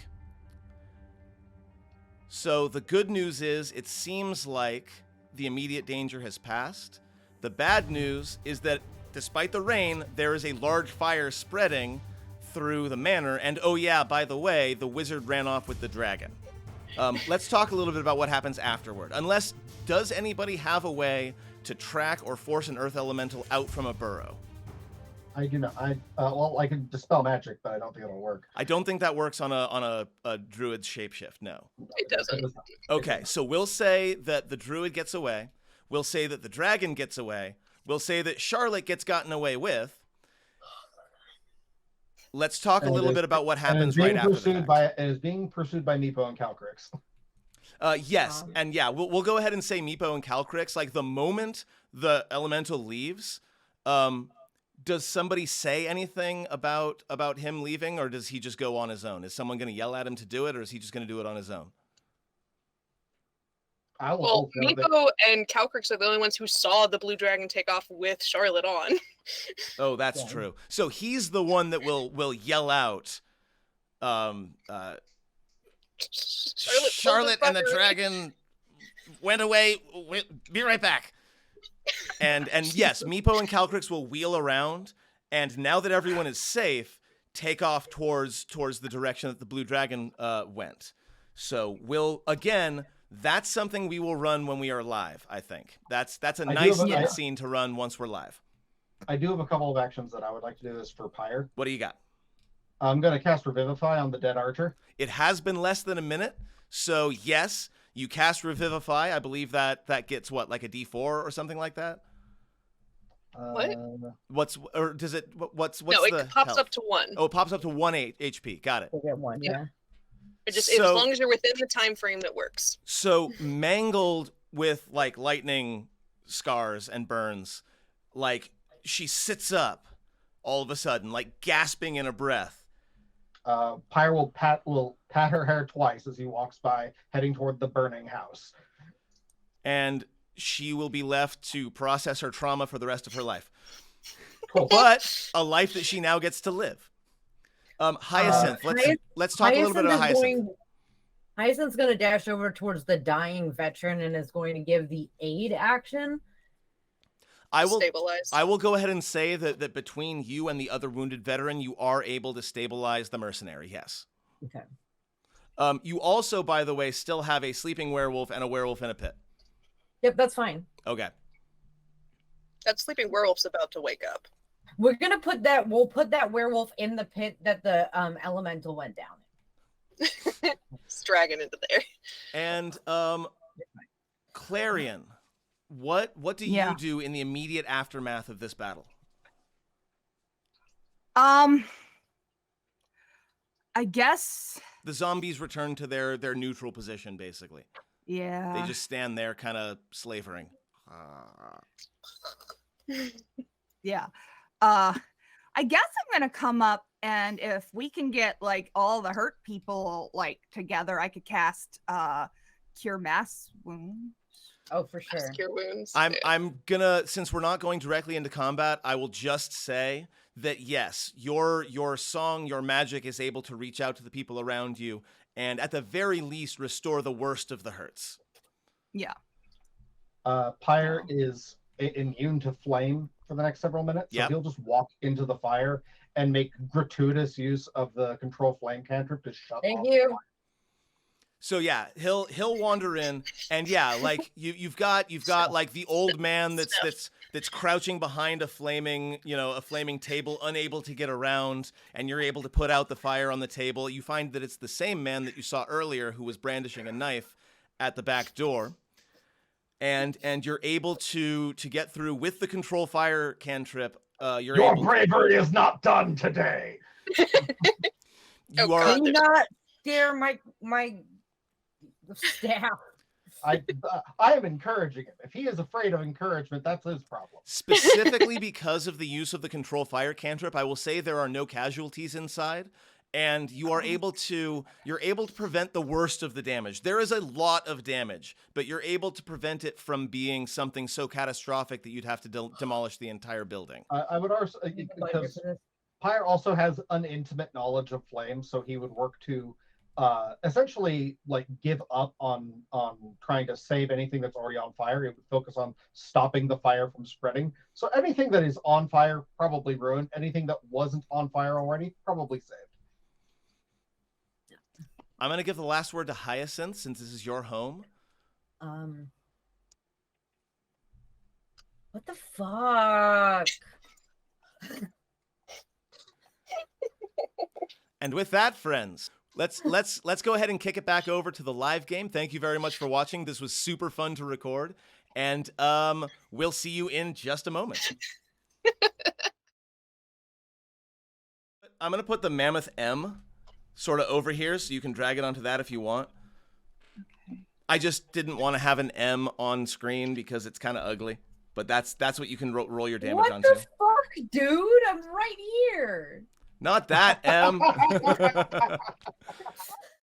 So the good news is it seems like the immediate danger has passed. The bad news is that despite the rain, there is a large fire spreading through the manor, and oh yeah, by the way, the wizard ran off with the dragon. Let's talk a little bit about what happens afterward. Does anybody have a way to track or force an earth elemental out from a burrow? I do not. I can dispel magic, but I don't think it'll work. I don't think that works on a druid's shapeshift, no. It doesn't. Okay, so we'll say that the druid gets away. We'll say that the dragon gets away. We'll say that Charlotte gets gotten away with. Let's talk a little bit about what happens right after that. It is being pursued by Meepo and Calcrix. Yes, and yeah, we'll go ahead and say Meepo and Calcrix. Like, the moment the elemental leaves, does somebody say anything about him leaving, or does he just go on his own? Is someone going to yell at him to do it, or is he just going to do it on his own? Well, Meepo and Calcrix are the only ones who saw the blue dragon take off with Charlotte on. Oh, that's true. So he's the one that will yell out, Charlotte and the dragon went away. Be right back. And yes, Meepo and Calcrix will wheel around, and now that everyone is safe, take off towards the direction that the blue dragon went. So that's something we will run when we are live, I think. That's a nice little scene to run once we're live. I do have a couple of actions that I would like to do this for Pyre. What do you got? I'm going to cast Revivify on the dead archer. It has been less than a minute, so yes, you cast Revivify. I believe that gets what, like a D4 or something like that? What? What's no, it pops health? up to 1. Oh, it pops up to 1 HP. Got it. We'll get 1, yeah. As long as you're within the time frame that works. So mangled with like lightning scars and burns, like she sits up all of a sudden, like gasping in a breath. Pyre will pat her hair twice as he walks by, heading toward the burning house. And she will be left to process her trauma for the rest of her life. Cool. But a life that she now gets to live. Hyacinth, let's talk a little bit about Hyacinth. Hyacinth's going to dash over towards the dying veteran and is going to give the aid action. I will go ahead and say that between you and the other wounded veteran, you are able to stabilize the mercenary, yes. Okay. You also, by the way, still have a sleeping werewolf and a werewolf in a pit. Yep, that's fine. Okay. That sleeping werewolf's about to wake up. We'll put that werewolf in the pit that the elemental went down. It's dragging into there. And Clarion, what do you do in the immediate aftermath of this battle? I guess the zombies return to their neutral position, basically. Yeah. They just stand there kind of slavering. Yeah. I guess I'm going to come up, and if we can get like all the hurt people like together, I could cast Cure Mass Wounds. Oh, for sure. Cure Wounds. I'm gonna, since we're not going directly into combat, I will just say that yes, your song, your magic is able to reach out to the people around you, and at the very least restore the worst of the hurts. Yeah. Pyre is immune to flame for the next several minutes, so he'll just walk into the fire and make gratuitous use of the control flame cantrip to shut off. Thank you. So yeah, he'll wander in, and yeah, like you've got like the old man that's crouching behind a flaming table, unable to get around, and you're able to put out the fire on the table. You find that it's the same man that you saw earlier who was brandishing a knife at the back door. And you're able to get through with the control fire cantrip. Your bravery is not done today. You are Do not scare my staff. I am encouraging him. If he is afraid of encouragement, that's his problem. Specifically because of the use of the control fire cantrip, I will say there are no casualties inside. And you're able to prevent the worst of the damage. There is a lot of damage, but you're able to prevent it from being something so catastrophic that you'd have to demolish the entire building. I would also, because Pyre also has an intimate knowledge of flame, so he would work to essentially like give up on trying to save anything that's already on fire. He would focus on stopping the fire from spreading. So anything that is on fire, probably ruined. Anything that wasn't on fire already, probably saved. I'm going to give the last word to Hyacinth, since this is your home. What the fuck? And with that, friends, let's go ahead and kick it back over to the live game. Thank you very much for watching. This was super fun to record, and we'll see you in just a moment. I'm going to put the Mammoth M sort of over here, so you can drag it onto that if you want. Okay. I just didn't want to have an M on screen because it's kind of ugly, but that's what you can roll your damage onto. What the fuck, dude? I'm right here. Not that M.